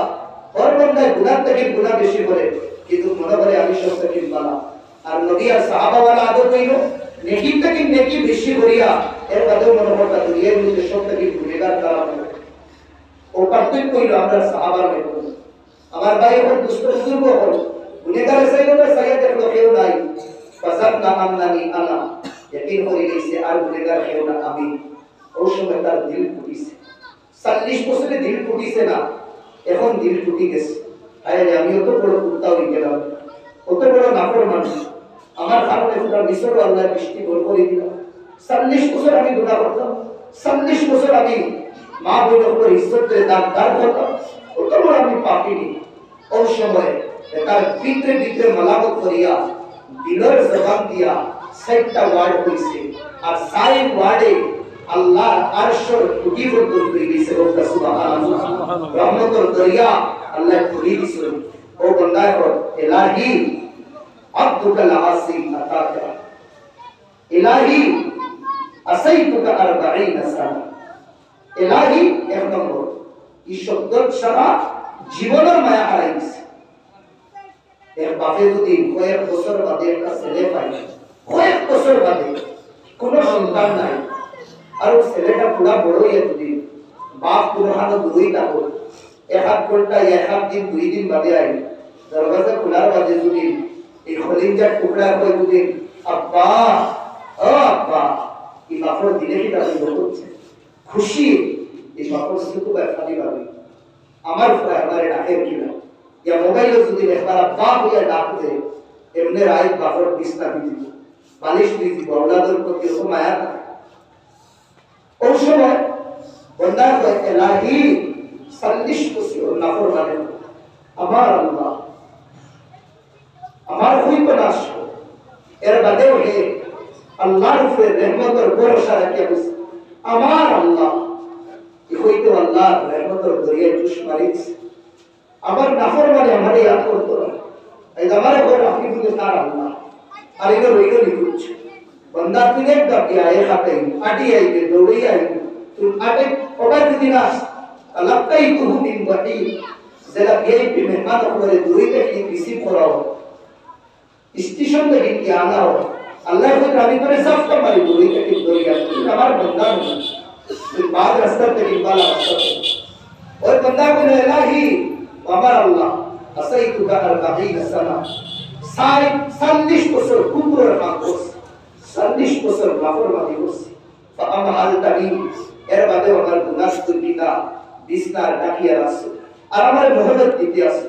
গুনাহ থেকে গুনাহ বেশি করে কিন্তু মনে করে আমি সব থেকে বানা আর নবী আর সাহাবা ওয়ালা আদর কইল নেকি থেকে নেকি বেশি করিয়া এর বাদেও মনে করতা দুনিয়ার মধ্যে সব থেকে গুনাহগার তারা ও পার্থক্য কইল আমরা সাহাবার মধ্যে আমার ভাই এখন দুষ্ট বুজুর্গ হল গুনাহগার সাইয়্যিদ সাইয়্যিদ দেখলো কেউ নাই ফাসাবনা আন্নানি আনা ইয়াকিন করে গেছে আর গুনাহগার কেউ না আমি ওই সময় তার দিল ফুটিছে 40 বছরে দিল ফুটিছে না এখন দিল ফুটি গেছে আয় আমিও তো বড় কুত্তা হয়ে গেলাম কত বড় নাফরমান আমার কারণে পুরো মিশর আল্লাহ বৃষ্টি বল করে দিল 40 বছর আমি গুনাহ করতাম 40 বছর আমি মা বোনের উপর ইজ্জতের দাগদার করতাম কত বড় আমি পাপী ওই সময় তার ভিতরে মালামত করিয়া দিলের জবান দিয়া 60টা ওয়ার্ড হইছে আর 60 ওয়ার্ডে আল্লাহর আরশের খুঁটি পর্যন্ত হইছে ওটা সুবহানাল্লাহ রহমতের দরিয়া আল্লাহ খুলি দিছেন ও বান্দায় ইলাহি আব্দুকা লাসি আতাকা ইলাহি আসাইতুকা 40 সানা ইলাহি এক নম্বর এই শব্দ ছাড়া জীবনের মায়া হারাই দিছে এর বাপে যদি কয়েক বছর বাদে একটা ছেলে পায় কয়েক বছর বাদে কোনো সন্তান নাই আর ছেলেটা পুরা বড় হয়ে যদি বাপ পুরোনো দুই থাকো এক হাত ঘন্টা এক হাত দিন 2 দিন বাদে আই দরওয়াজা খোলার বাদে যদি এই খলিঞ্জার টুকরা হয়ে যদি আব্বা ও আব্বা এই বাপর দিলে কি তার হচ্ছে খুশি এই বাপর শুধু ব্যাপারই ভাবে আমার উপরে আমারে ডাকে কিনা ইয়া মোবাইলে যদি একবার আব্বা হইয়া ডাক দে এমনি রাত বাপর বিছনা দিদি বালিশ দিদি বড়লাদের প্রতি এরকম মায়া থাকে ওই সময় বন্দা হয় ইলাহি 40 বছর নাফরমানি আমার আল্লাহ আমার হইব না এর বাদেও হে আল্লাহর উপরে রহমতের ভরসা রাখিয়া বসে আমার আল্লাহ হইতো আল্লাহর রহমতের দরিয়ায় জুস মারিছে আমার নাফরমানি আমারে ইয়াদ করতো না এই আমারে ঘর আপনি কিন্তু তার আল্লাহ আর এগুলো রইল লিখুচ্ছে बंदा तुझे दब गया है खाते आटी आई के दौड़ी आई तुम आटे ओवर दिनास लगता ही तू दिन बटी जरा ये भी मेहमान अपने दूरी तक की किसी पड़ा हो स्टेशन तक की आना हो अल्लाह को रानी पर सब का मारी दूरी तक की दूरी है हमारा बंदा नहीं तुम बाद रास्ता तक वाला रास्ता और बंदा को इलाही हमारा अल्लाह असई तुका अरबाई सना सारे 40 বছর কুকুরের কাজ 40 বছর নাফরমানি করছি ফাআমহালতানি এর বাদে আমার গুনাহ তুকিতা বিছনার ডাকিয়া রাখছো আর আমার মহলত দিতে আসো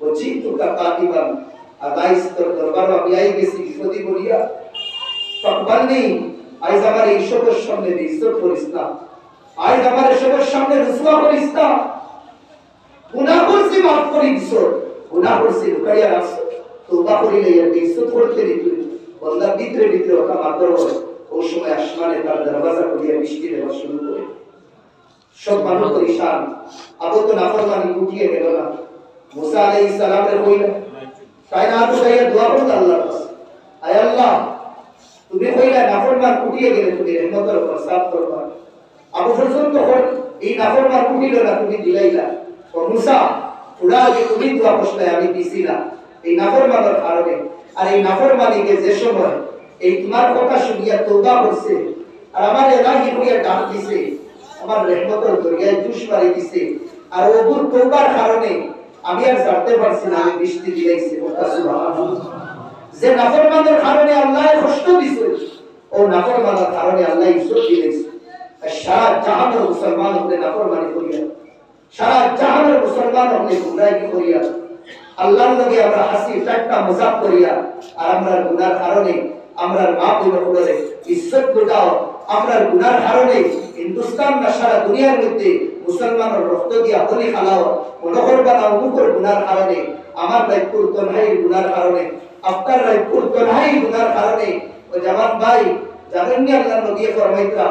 বলছি তো কাতিবান আদাইস তোর দরবার আমি আই গেছি বিপদি বলিয়া তকবালনি আজ আমার এই সবার সামনে ইজ্জত করিস না আজ আমার সবার সামনে রুসওয়া করিস না গুনাহ করছি মাফ করে দিছো গুনাহ করছি লুকাইয়া রাখছো তওবা করিলে এর ইজ্জত করতে দিত বন্দা ভিতরে ভিতরে ওটা মাত্র ওই সময় আসমানে তার দরওয়াজা খুলিয়া বৃষ্টি দেওয়া শুরু করে সব মানুষ পরিশান আবু তো নাফরমানি উঠিয়ে গেল না মুসা আলাইহিস সালামের কইলা তাই না তো গায়ে দোয়া করতে আল্লাহর কাছে আয় আল্লাহ তুমি কইলা নাফরমান উঠিয়ে গেলে তুমি রহমতের উপর সাফ করবা আবু ফজল তখন এই নাফরমান উঠিল না তুমি দিলাইলা ও মুসা পুরা যে তুমি দোয়া করতে আমি দিছি না এই নাফরমানের কারণে আর এই নাফরমানিকে যে সময় এই তোমার কথা শুনিয়া তওবা করছে আর আমার এলাহি হইয়া ডাক দিছে আমার রহমতের দরিয়ায় জুস মারি দিছে আর ওর তওবার কারণে আমি আর জানতে পারছি না আমি বৃষ্টি দিলাইছি সুবহানাল্লাহ যে নাফরমানের কারণে আল্লাহ কষ্ট দিছে ও নাফরমানের কারণে আল্লাহ ইজ্জত দিয়েছে সারা জাহানের মুসলমান হতে নাফরমানি করিয়া সারা জাহানের মুসলমান হতে গুনাহি করিয়া আল্লাহর লগে আমরা হাসি ঠাট্টা মজাক করিয়া আর আমরা গুনার কারণে আমরা মা বোনগুলোরে ইজ্জত লুটাও আমরা গুনার কারণে হিন্দুস্তান না সারা দুনিয়ার মধ্যে মুসলমানের রক্ত দিয়া বলি খালাও মনে করবা না অমুকের গুনার কারণে আমার রায়পুর তনহাইয়ের গুনার কারণে আপনার রায়পুর তনহাইয়ের গুনার কারণে ও জামান ভাই জানেন নি আল্লাহ নবী ফরমাইতরা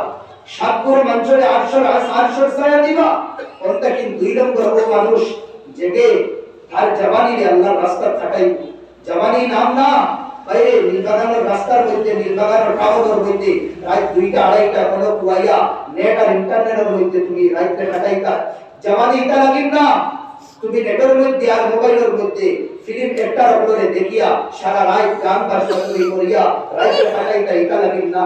সাতপুর মানুষের 800 ছায়া দিবা কোনটা কিন্তু 2 নম্বর ও মানুষ জেগে আর জওয়ানি রে আল্লাহর রাস্তা থাকাই জওয়ানি নাম না ভাই নীলবাগানের রাস্তার মধ্যে নীলবাগানের টাওয়ারের মধ্যে রাত 2টা 2:30টা কোনো কুয়াইয়া নেট আর ইন্টারনেটের মধ্যে তুমি রাইতে কাটাইতা জওয়ানি এটা লাগিন না তুমি নেটের মধ্যে আর মোবাইলের মধ্যে ফিল্ম একটার উপরে দেখিয়া সারা রাত গান বাজনা করিয়া রাইতে কাটাইতা এটা লাগিন না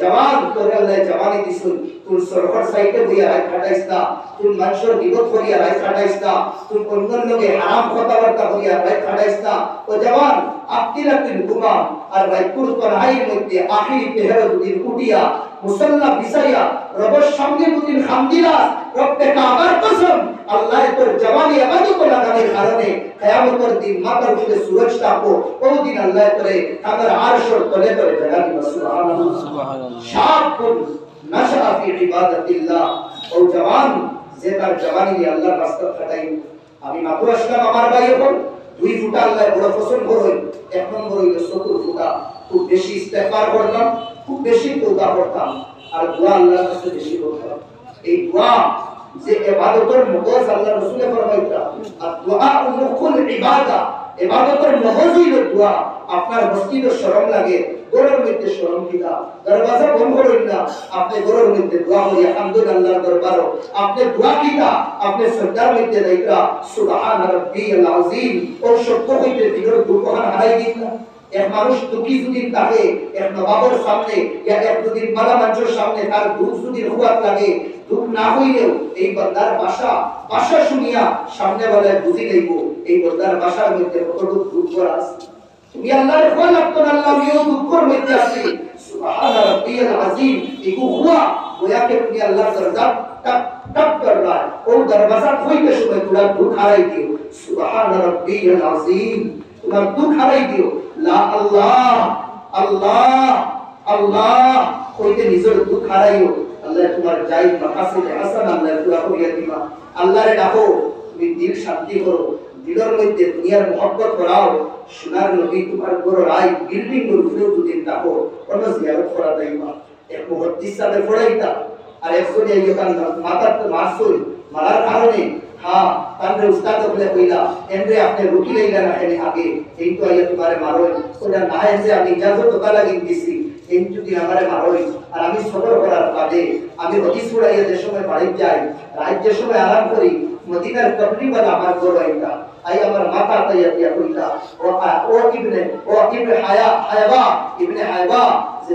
জওয়ান তোর আল্লাহ জওয়ানি দিছুন তুই সরকার সাইটে দিয়া রাত কাটাইস না তুই মানুষের বিপদ করিয়া রাত কাটাইস না তুই অন্যের লগে হারাম কথাবার্তা করিয়া রাত কাটাইস না ও জওয়ান আকিরাতুল গুমা আর রায়পুর তনহাইয়ের মধ্যে আখিরি পেহরা দুদিন উঠিয়া মুসাল্লা বিছাইয়া রবের সামনে দুদিন হামদিলাস রব্বে কাবার কসম আল্লাহ তোর জওয়ানি ইবাদত লাগানোর কারণে কিয়ামতের দিন মাথার উপরে সূরজ তাপো ওই দিন আল্লাহ তোরে তাদের আরশের তলে তলে জায়গা দিবে সুবহানাল্লাহ সুবহানাল্লাহ শাবুন নাশা ফি ইবাদাতিল্লাহ ও জওয়ান যে তার জওয়ানি দিয়ে আল্লাহর রাস্তা খাটাই আমি মাত্র আসলাম আমার ভাই এখন 2 ফুটা আল্লাহ বড় পছন্দ করে 1 নম্বর হইল 70 ফুটা খুব বেশি ইস্তেগফার করতাম খুব বেশি তওবা করতাম আর দোয়া আল্লাহর কাছে বেশি করতাম এই দোয়া যে ইবাদতের মগজ আল্লাহ রাসূলে ফরমাইতা আর দোয়া মুখুল ইবাদা ইবাদতের মগজ হইল দোয়া আপনার মসজিদে শরম লাগে গরর মধ্যে শরম কিনা দরওয়াজা বন্ধ করেন না আপনি গরর মধ্যে দোয়া করি আলহামদুলিল্লাহ দরবার আপনি দোয়া কিনা আপনি সরদার মধ্যে লাইকা সুবহান রাব্বিয়াল আযীম ও শব্দ হইতে দিগর দুঃখহান হারাই দিন না এক মানুষ দুঃখী যদি থাকে এক নবাবের সামনে ইয়া এক দুদিন বালা মানুষের সামনে তার দুঃখ যদি হুয়াত লাগে দুঃখ না হইলেও এই বান্দার ভাষা শুনিয়া সামনে বলায় বুঝি লইব এই বান্দার ভাষার মধ্যে কতটুকু দুঃখ আছে তুমি আল্লাহর কোন আপন আল্লাহ মিও দুঃখের মধ্যে আছে সুবহান রাব্বিয়াল আযীম ইগো হুয়া গোয়াকে তুমি আল্লাহর দরজা টক টক কর रहा है ও দরওয়াজা খুলতে সময় তোরা দুঃখ হারাই দিও সুবহান রাব্বিয়াল আযীম তোমার দুঃখ হারাই দিও লা আল্লাহ আল্লাহ আল্লাহ কইতে নিজের দুঃখ হারাইও আল্লাহ তোমার জায়েজ মাকাসিদে হাসান আল্লাহ পুরা করিয়া দিবা আল্লাহরে ডাকো তুমি দিল শান্তি করো দিলের মধ্যে দুনিয়ার মহব্বত করাও সোনার নবী তোমার বড় রাই বিল্ডিং এর উপরে দুদিন ডাকো কোন জিয়ারত করা যাইবা এক মুহাদ্দিস সাহেব পড়াইতা আর একজন এই দোকান মাতার তো মাসুল মারার কারণে হ্যাঁ তান্দ্রে উস্তাদ বলে কইলা এন্দ্রে আপনি রুটি লইলা না এনে আগে এই তো আইয়া তোমারে মারোই ওটা না এসে আমি ইজাজত তোকা লাগি দিছি এই যদি আমারে মারোই আর আমি সবর করার বাদে আমি হদিস পড়াইয়া যে সময় বাড়ি যাই রাত যে সময় আরাম করি মদিনার কবরি वाला আমার ঘর আইতা আই আমার মাথা তাইয়া দিয়া কইতা ও ইবনে হায়বা যে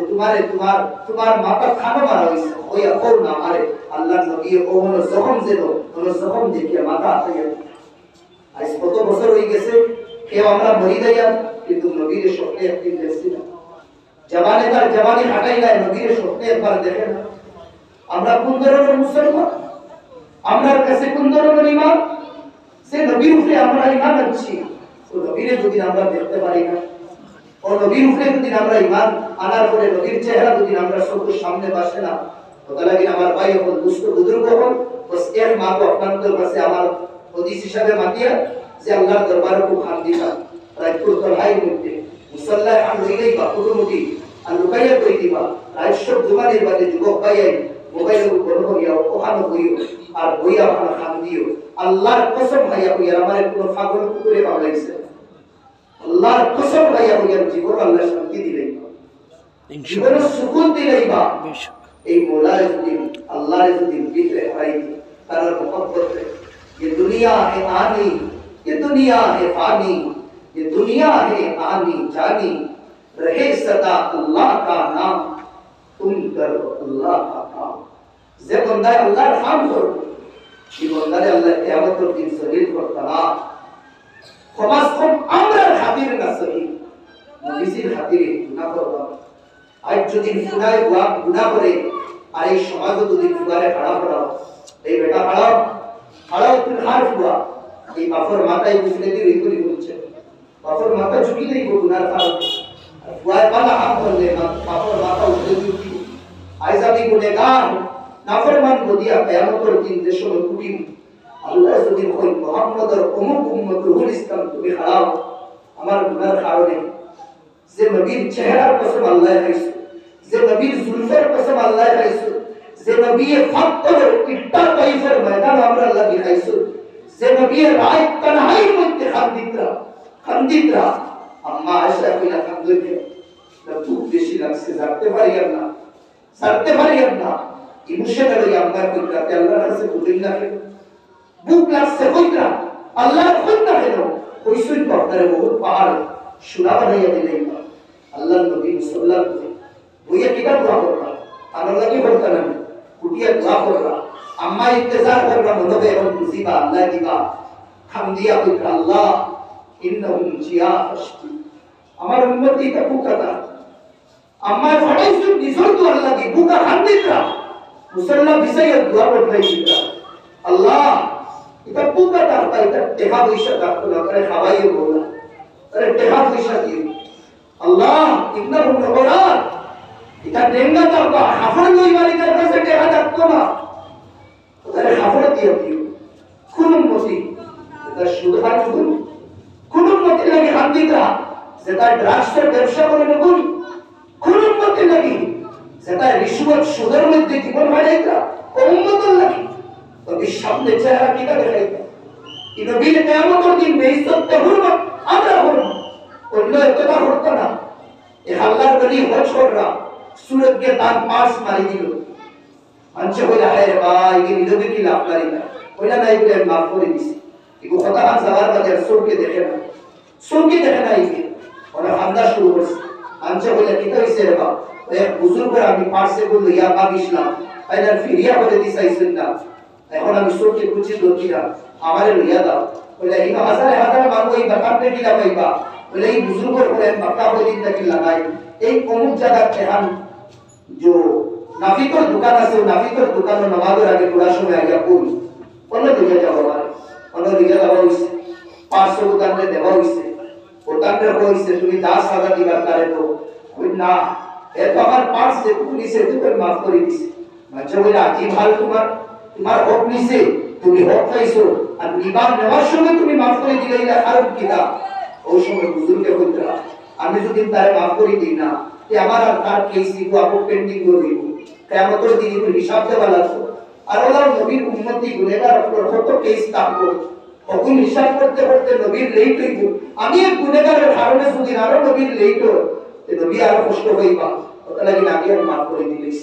তোমার মাথা খানো মারা হইছে ওইয়া কও না মারে আল্লাহর নবী ও মন জখম দেখিয়া মাথা তাইয়া আজ কত বছর হই গেছে কেউ আমরা মরি যাইয়া কিন্তু নবীর স্বপ্নে একদিন দেখছি না জবানে তার জবানি হাঁটাই নাই নবীর স্বপ্নে একবার দেখে না আমরা কোন ধরনের মুসলমান, আমার কাছে কোন ধরনের ঈমান, সে নবীর উপরে আমরা ঈমান আনছি, ও নবীরে যদি আমরা দেখতে পারি না, ও নবীর উপরে যদি আমরা ঈমান আনার পরে নবীর চেহারা যদি আমরা চোখের সামনে আসে না, তো তাহলে আমার ভাই হল দুষ্ট বুজুর্গ হল, বস এর মা को আপনাদের কাছে আমার হাদিস হিসাবে মাতিয়া যে আল্লাহর দরবারে খুব শান্তি পায়, রাইপুর তলহাই মধ্যে মুসাল্লাহ আনলেই বা কুটুমুটি আর লুকাইয়া কই দিবা, রাইশ্বর জুমানের বাদে যুবক ভাইয়াই মোবাইলের উপর হইয়া ওখানে হইও আর হইয়া ওখানে খান দিও। আল্লাহর কসম ভাইয়া হইয়া আমার কোনো পাগল কুকুরে বাবলাইছে, আল্লাহর কসম ভাইয়া হইয়া জীবন আল্লাহ শান্তি দিলেই জীবন সুকুন দিলেই বা এই মৌলার যদি আল্লাহর যদি ভিতরে হারাই তার মোহব্বত है। ये दुनिया है आनी, ये दुनिया है फानी, ये दुनिया है आनी जानी, रहे सदा अल्लाह का नाम, तुम करो अल्लाह का काम। যে বন্দায় আল্লাহর নাম করো, সেই বন্দারে আল্লাহ কিয়ামতের দিন শরীর করতে না, সমাজ কম আমরা খাতির না সহি নবীজির খাতিরে গুনাহ করবা। আজ যদি ফুনায় গুনাহ করে আর এই সমাজ যদি ফুগারে খাড়া করা, এই বেটা খাড়াও খাড়াও তুই হার ফুয়া, এই বাপর মাথায় বুঝলে দিয়ে রেগুলি বলছে, বাপর মাথা ঝুঁকি নেই গুনার কারণ ফুয়ায় পালা হাত ধরলে বাপর মাথা উঠে উঠি আজ আমি গুনেগার নাফরমান বদিয়া কিয়ামতের দিন যে সময় কুটিম আল্লাহ যদি কই মুহাম্মদের উম্মত উম্মত রুহুল ইসলাম তুমি খাড়াও আমার গুনার কারণে, যে নবীর চেহারার কসম আল্লাহ খাইছো, যে নবীর জুলফের কসম আল্লাহ খাইছো, যে নবীর ফাত্তর ইট্টা তাইফের ময়দান আমরা আল্লাহ খাইছো, যে নবীর রায় তানহাইর মধ্যে খান্দিতরা আম্মা আয়েশা কইলা আলহামদুলিল্লাহ খুব বেশি লাগছে, জানতে পারি না ইমোশনাল হই আমরা কইরা আল্লাহর কাছে বুঝিন না কেন, বুক লাগছে কইরা আল্লাহর খুন না কেন, কইছই তো আপনারে বহুত পাহাড় সুরা বানাইয়া দিলেন আল্লাহর নবী সাল্লাল্লাহু আলাইহি ওয়াসাল্লাম বইয়া কিটা দোয়া করবা, আমার লাগি বলতা না কুটিয়া দোয়া করবা, আম্মা ইন্তজার করবা মনবে এবং মুসিবা আল্লাহ দিবা, হামদিয়া কইরা আল্লাহ ইন্নাহুম জিয়া ফাশতি, আমার উম্মতি তা বুকাতা আম্মা ফাড়াইছু নিজর তো আল্লাহ দি বুকা হান্দিতরা মুসাল্লা বিসাইয়া দোয়া করতাইছিলা আল্লাহ এটা বুকাতা এটা টেকা পয়সা দাও না করে খাওয়াইও বলা, আরে টেকা পয়সা দিও আল্লাহ ইন্নাহুম নবরাত, এটা ডেঙ্গা দাও বা হাফড় লই মালিকের কাছে টেকা দাও না, ওরে হাফড় দিও খুনুম মতি এটা সুধার খুনুম মতি লাগে হান্দিতরা যেটা ড্রাগসের ব্যবসা করে নকুন, খুনুম মতি লাগে যেটা রিশওয়াত সুদের মধ্যে জীবন হারাইতা উম্মতের লাগে, তবে সামনে চেহারা কিটা দেখাইতা এই নবীর কিয়ামতের দিন বেইজ্জত হুরমত আমরা হরম অন্য একটা হতো না, এই আল্লাহর বলি হজরা সুরত কে দান পাস মারি দিল আনছে কইলা হে ভাই কি নিদবে কি লাভ করি না কইলা নাই বলে মাফ করে দিছি, এগো কথা হাত যাওয়ার বাদে সবকে দেখে না ইকে ওরা হামদা শুরু করছে, আনছে কইলা কি কইছে রে বাপ এক বুজুর্গ আমি পারসে বলল ইয়া বাব ইসলাম আইনার ফিরিয়া করে দিছাইছেন না, এখন আমি সবকে কুচি দকিরা আমারে লইয়া দাও, কইলা এই হাজার হাজার মানুষ এই বাকাতে কিলা পাইবা, বলে এই বুজুর্গর করে বাকা হই দিন কি লাগাই এই অমুক জায়গা তেহান जो নাফিকর দোকান আছে নাফিকর দোকানে নামাজের আগে পুরা সময় আগে বল অন্য দিকে যাওয়া হয়, অন্য দিকে যাওয়া হইছে 500 দোকানে দেওয়া হইছে, দোকানে হইছে তুমি 10,000 দিবা তারে তো কই না এ তো আমার পাঁচ সে পুলিশে তুমি মাফ করে দিছে, মানে বলে আজীব হাল তোমার হক নিছে তুমি হক পাইছো আর নিবার নেওয়ার সময় তুমি মাফ করে দিলে এটা কারণ কি না, ওই সময় বুজুর্গে কইতা আমি যদি তারে মাফ করে দিই না তে আমার আর তার কেস দিব আপু পেন্ডিং করে দিব, কিয়ামতের দিন একটু হিসাব দেওয়া লাগবে, আর ওলা নবীর উম্মতি গুনাহগার কত কেস থাকবো তখন হিসাব করতে করতে নবীর লেট হইব, আমি এক গুনাহগারের কারণে যদি আরো নবীর লেট হয় তে নবী আরো কষ্ট হইবা, ওটা লাগি না আমি মাফ করে দিলেই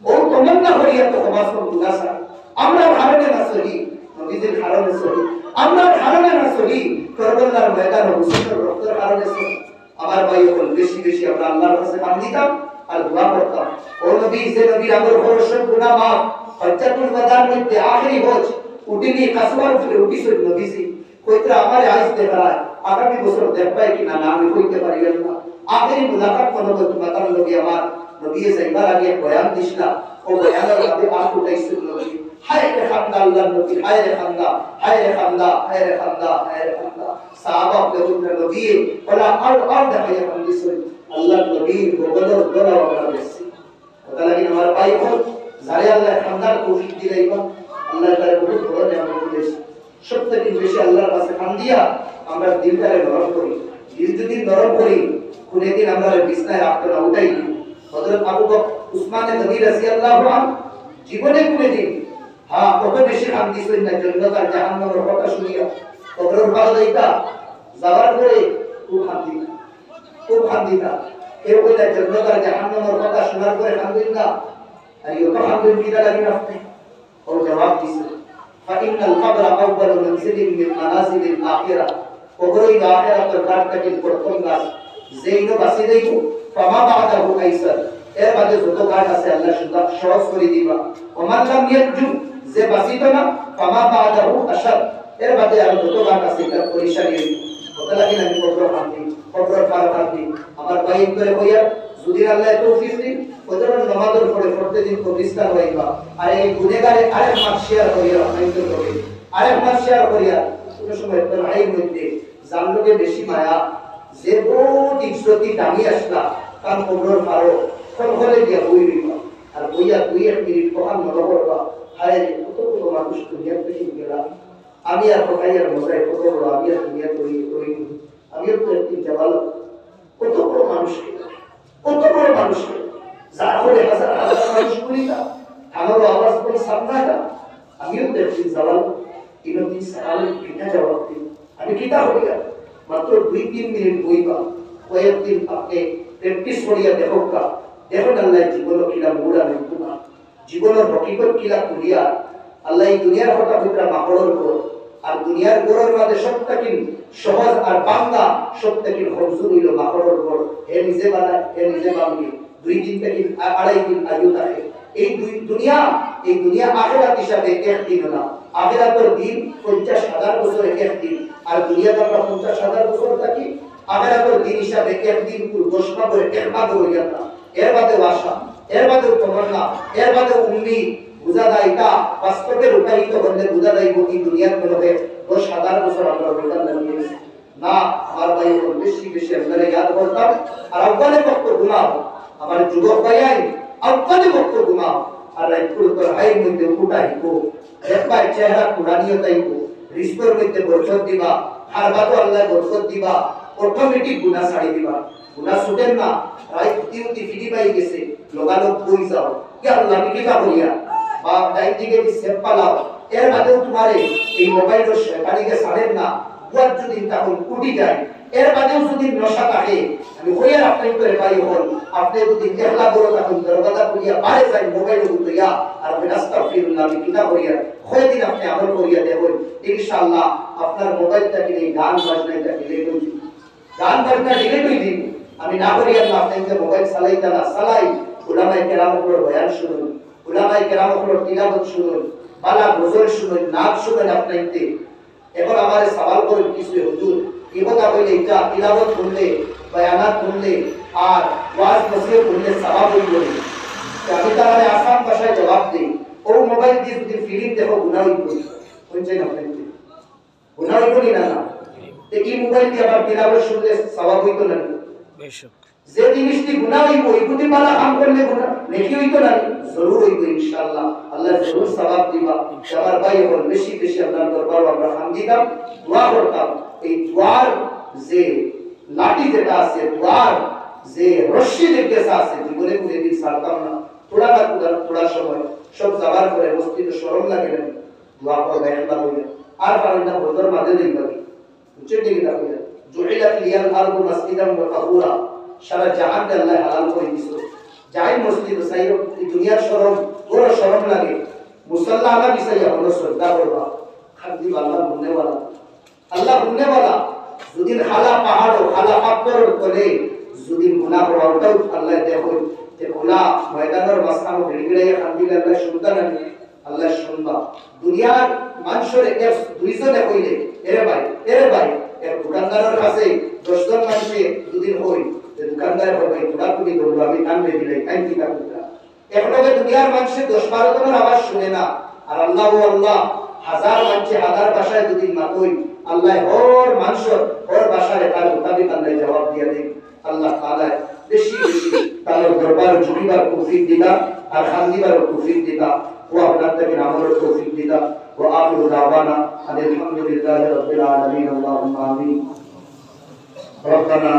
ও তমন্না হইয়া তো সমাজ গুনাহগার আমরা কারণে না সহি নবীদের কারণে সহি, আমরা কারণে না সহি কারবালার ময়দানে হুসাইনের রক্তের কারণে সহি, আমার ভাই বল বেশি বেশি আমরা আল্লাহর কাছে কাম দিতাম আর দোয়া করতাম, ও নবী যে নবীর আমল করছেন গুনাহ মাফ, হজ্জাতুল ওয়াদার মধ্যে আখেরি হজ উঠিনি কাসওয়ার উপরে উঠিছে নবীজি কইতরা আমারে আজ দেখায় আগামী বছর দেখবাই কিনা না আমি কইতে পারি না, আখেরি মুলাকাত করব তোমার নবী আমার নবী যাইবার আগে বয়ান দিছিলা ও বয়ানের আগে আখ উঠাইছিল নবী হায় রে খান্দা আল্লাহ নবী হায় রে খান্দা হায় রে খান্দা হায় রে খান্দা হায় রে খান্দা সাহাবা বলুন নবী ওলা আর দেখাইয়া দিছিল আল্লাহ নবীর গোবলর দলা আমরা দেখছি কথা লাগি আমার ভাই কোন যারে আল্লাহ খান্দার তৌফিক দিলাইবা আল্লাহ তার বহুত বড় নিয়ামত দিয়েছে সবথেকে বেশি আল্লাহর কাছে খান্দিয়া আমরা দিলটারে নরম করি দিল যদি নরম করি কোনদিন আমরা বিছনায় রাখতে না উঠাই হযরত আবু বকর উসমান গনি রাদিয়াল্লাহু আনহু জীবনে কোনদিন হ্যাঁ কত বেশি খান্দি ছিলেন না জান্নাত আর জাহান্নামের কথা শুনিয়া কবরের ভালো দেইতা যাওয়ার পরে খুব খান্দিতা কেউ কইলা জান্নাত আর জাহান্নামের কথা শোনার পরে খান্দিন না আর ইও তো খান্দিন কিনা লাগি না ও জবাব দিছে فإن القبر أول منزل من منازل الآخرة কবরই আখিরাতের ঘাট থেকে প্রথম গাছ যেইনো বাসি দেইবো ফামা বাদাহু আইসার এর বাদে যত ঘাট আছে আল্লাহ সুন্দর সহজ করে দিবা ওমান লাম ইয়াজু যে বাসিত না ফামা বাদাহু আশার এর বাদে আর যত ঘাট আছে এটা পরিশারি কত লাগে না কবর পার খাতি আমার ভাই করে কইয়া যদি আল্লাহ তৌফিক দিন ওদের নামাজের পড়ে প্রতিদিন কবরিস্তান হইবা আর এই গুনাহগারে আরেক মাস শেয়ার করিয়া হইতে হবে আরেক মাস শেয়ার করিয়া কোন সময় তোর ভাই মধ্যে জানলোকে বেশি মায়া যে বহুত ইজ্জতি দামি আসলা কারণ কবরের পারো কোন হলে দিয়া বইবা আর বইয়া দুই এক মিনিট কখন মনে করবা হায় কত কত মানুষ দুনিয়ার থেকে গেলাম আমি আর কোথায় মজায় কত বড় আমি আর দুনিয়া করি আমিও তো একদিন জবাল কত বড় মানুষ যার হলে হাজার হাজার মানুষ করি না আমারও আওয়াজ করে সামনে না আমিও তো একদিন জবাল তিনদিন সারালে কিনা জবাব দিই আমি কিতা হই মাত্র 2-3 মিনিট বইবা কয়েকদিন আপনি প্র্যাকটিস করিয়া দেখোকা দেখুন আল্লাহ জীবন কিলা মুড়া নিত না জীবনের হকিকত কিলা করিয়া আল্লাহ এই দুনিয়ার কথা ভিতরা মাকড়ের উপর আর দুনিয়ার গোড়ের মাঝে সবটাকে সহজ আর বাংলা সবটাকে হরজুর হইল মাকড়ের উপর হে নিজে বানায় হে নিজে বানিয়ে 2 দিন থেকে 2.5 দিন আয়ু থাকে এই দুনিয়া আখিরাত হিসাবে একদিন না আখিরাতের দিন 50,000 বছরে একদিন আর দুনিয়াতে আমরা 50,000 বছর থাকি আখিরাতের দিন হিসাবে একদিন পুরো 10 মাস করে এক মাস হয়ে যায় না এর বাদে আশা এর বাদে তমন্না এর বাদে উম্মিদ বুঝা যায় এটা বাস্তবে রূপায়িত হলে বুঝা যায় এই দুনিয়ার মধ্যে 10,000 বছর আমরা বেদান লাগিয়েছি না আমার ভাই বেশি আমরা ইয়াদ করতাম আর আব্বালে বক্ত ঘুমাও আমার যুবক ভাইয়াই আব্বালে বক্ত ঘুমাও আর রাইপুর তোর হাই মধ্যে উঠাইবো একবার চেহারা কুরানিও তাইবো রিস্তর মধ্যে বরকত দিবা আর বাদো আল্লাহ বরকত দিবা অটোমেটিক গুনাহ ছাড়ি দিবা গুনাহ ছুটেন না রাই উতি ফিডি পাই গেছে লোগালোক কই যাও কি আল্লাহ কি কিতা করিয়া বা ডাইন দিকে কি সেভ পালাও এর বাদেও তোমারে এই মোবাইলের শয়তানিকে ছাড়েন না বুয়ার যদি তখন উঠি যায় এর বাদেও যদি নশা থাকে আমি কইয়া আপনি করে পাই হল আপনি যদি একলা বড় তখন দরবাজা করিয়া বাইরে যাই মোবাইল উঠিয়া আর আস্তাগফিরুল্লাহ আমি কিতা করিয়া কয়দিন আপনি আমল করিয়া দেবেন ইনশাআল্লাহ আপনার মোবাইলটাকে এই গান বাজনাটা ডিলিট হয়ে যাবে গান বাজনা ডিলিট হয়ে যাবে আমি না করিয়া আপনাকে মোবাইল চালাইতা না চালাই উলামায়ে কেরামের বয়ান শুনুন উলামায়ে কেরামের তিলাওয়াত শুনুন বালা গজল শুনুন নাত শুনুন আপনাইতে এখন আমারে সওয়াল করে কিছু হুজুর কি কথা কইলে এটা তিলাওয়াত করলে বয়ানাত করলে আর ওয়াজ নসিহত করলে সওয়াব হইব আমি তাহলে আসান ভাষায় জবাব দেই ও মোবাইল দিয়ে যদি ফিল্ম দেখো গুনাহ হইব কোনছে না আপনাইতে গুনাহ হইব না না এই মোবাইল দিয়ে আবার তিলাওয়াত শুনলে সওয়াব হইব না বেশক যে জিনিসটি গুনাহ হইব ইগুতি বালা কাম করলে গুনাহ নেকি হইতো না জরুর হইব ইনশাআল্লাহ আল্লাহ জরুর সওয়াব দিবা আমার ভাই হল বেশি আল্লাহর দরবার আমরা হামদিদাম দোয়া করতাম এই দোয়ার যে লাঠি যেটা আছে দোয়ার যে রশি যেটা আছে জীবনে কোনো দিন ছাড়তাম না থোড়া সময় সব যাবার পরে মসজিদে শরম লাগে না দোয়া করবে একবার হইয়া আর পারেন না বদর মাঝে দেই বাকি বুঝছেন কি না কইয়া জুইলাত লিয়াল আরদু মাসজিদান ওয়া তাহুরা সারা জাহান আল্লাহ হালাল করে দিয়েছে যাই মসজিদ সাইর এই দুনিয়ার শরম বড় শরম লাগে মুসাল্লা আলা বিসাইয়া হলো শ্রদ্ধা করবা খাদি আল্লাহ বুননেওয়ালা যদি খালা পাহাড় খালা পাথর করে যদি গুনাহ হওয়াটাও আল্লাহ দেখো যে গুনাহ ময়দানের মাঝখানে ভিড়গিড়াইয়া খাদিলে আল্লাহ শুনতা না আল্লাহ শুনবা দুনিয়ার মানুষের এক দুইজনে কইলে এরে ভাই এক দোকানদারের কাছে 10 জন মানুষে দুদিন হই যে দোকানদার হবে তোরা তুমি বলবো আমি কান্দে দিলে কান কি কান্দা এখন হবে দুনিয়ার মানুষের 10-12 জনের আওয়াজ শুনে না আর আল্লাহ ও আল্লাহ হাজার মানুষে হাজার ভাষায় যদি মাতই আল্লাহ হর মানুষের হর ভাষায় তার মোতাবেক আল্লাহ জবাব দিয়ে দেন আল্লাহ তাআলা বেশি বেশি তার দরবার ঝুঁকিবার তৌফিক দিতা আর খান্দিবার তৌফিক দিতা ও আপনার থেকে আমলের তৌফিক দিতা ও আখিরু দাওয়ানা আলহামদুলিল্লাহি রাব্বিল আলামিন আল্লাহুম্মা আমিন রব্বানা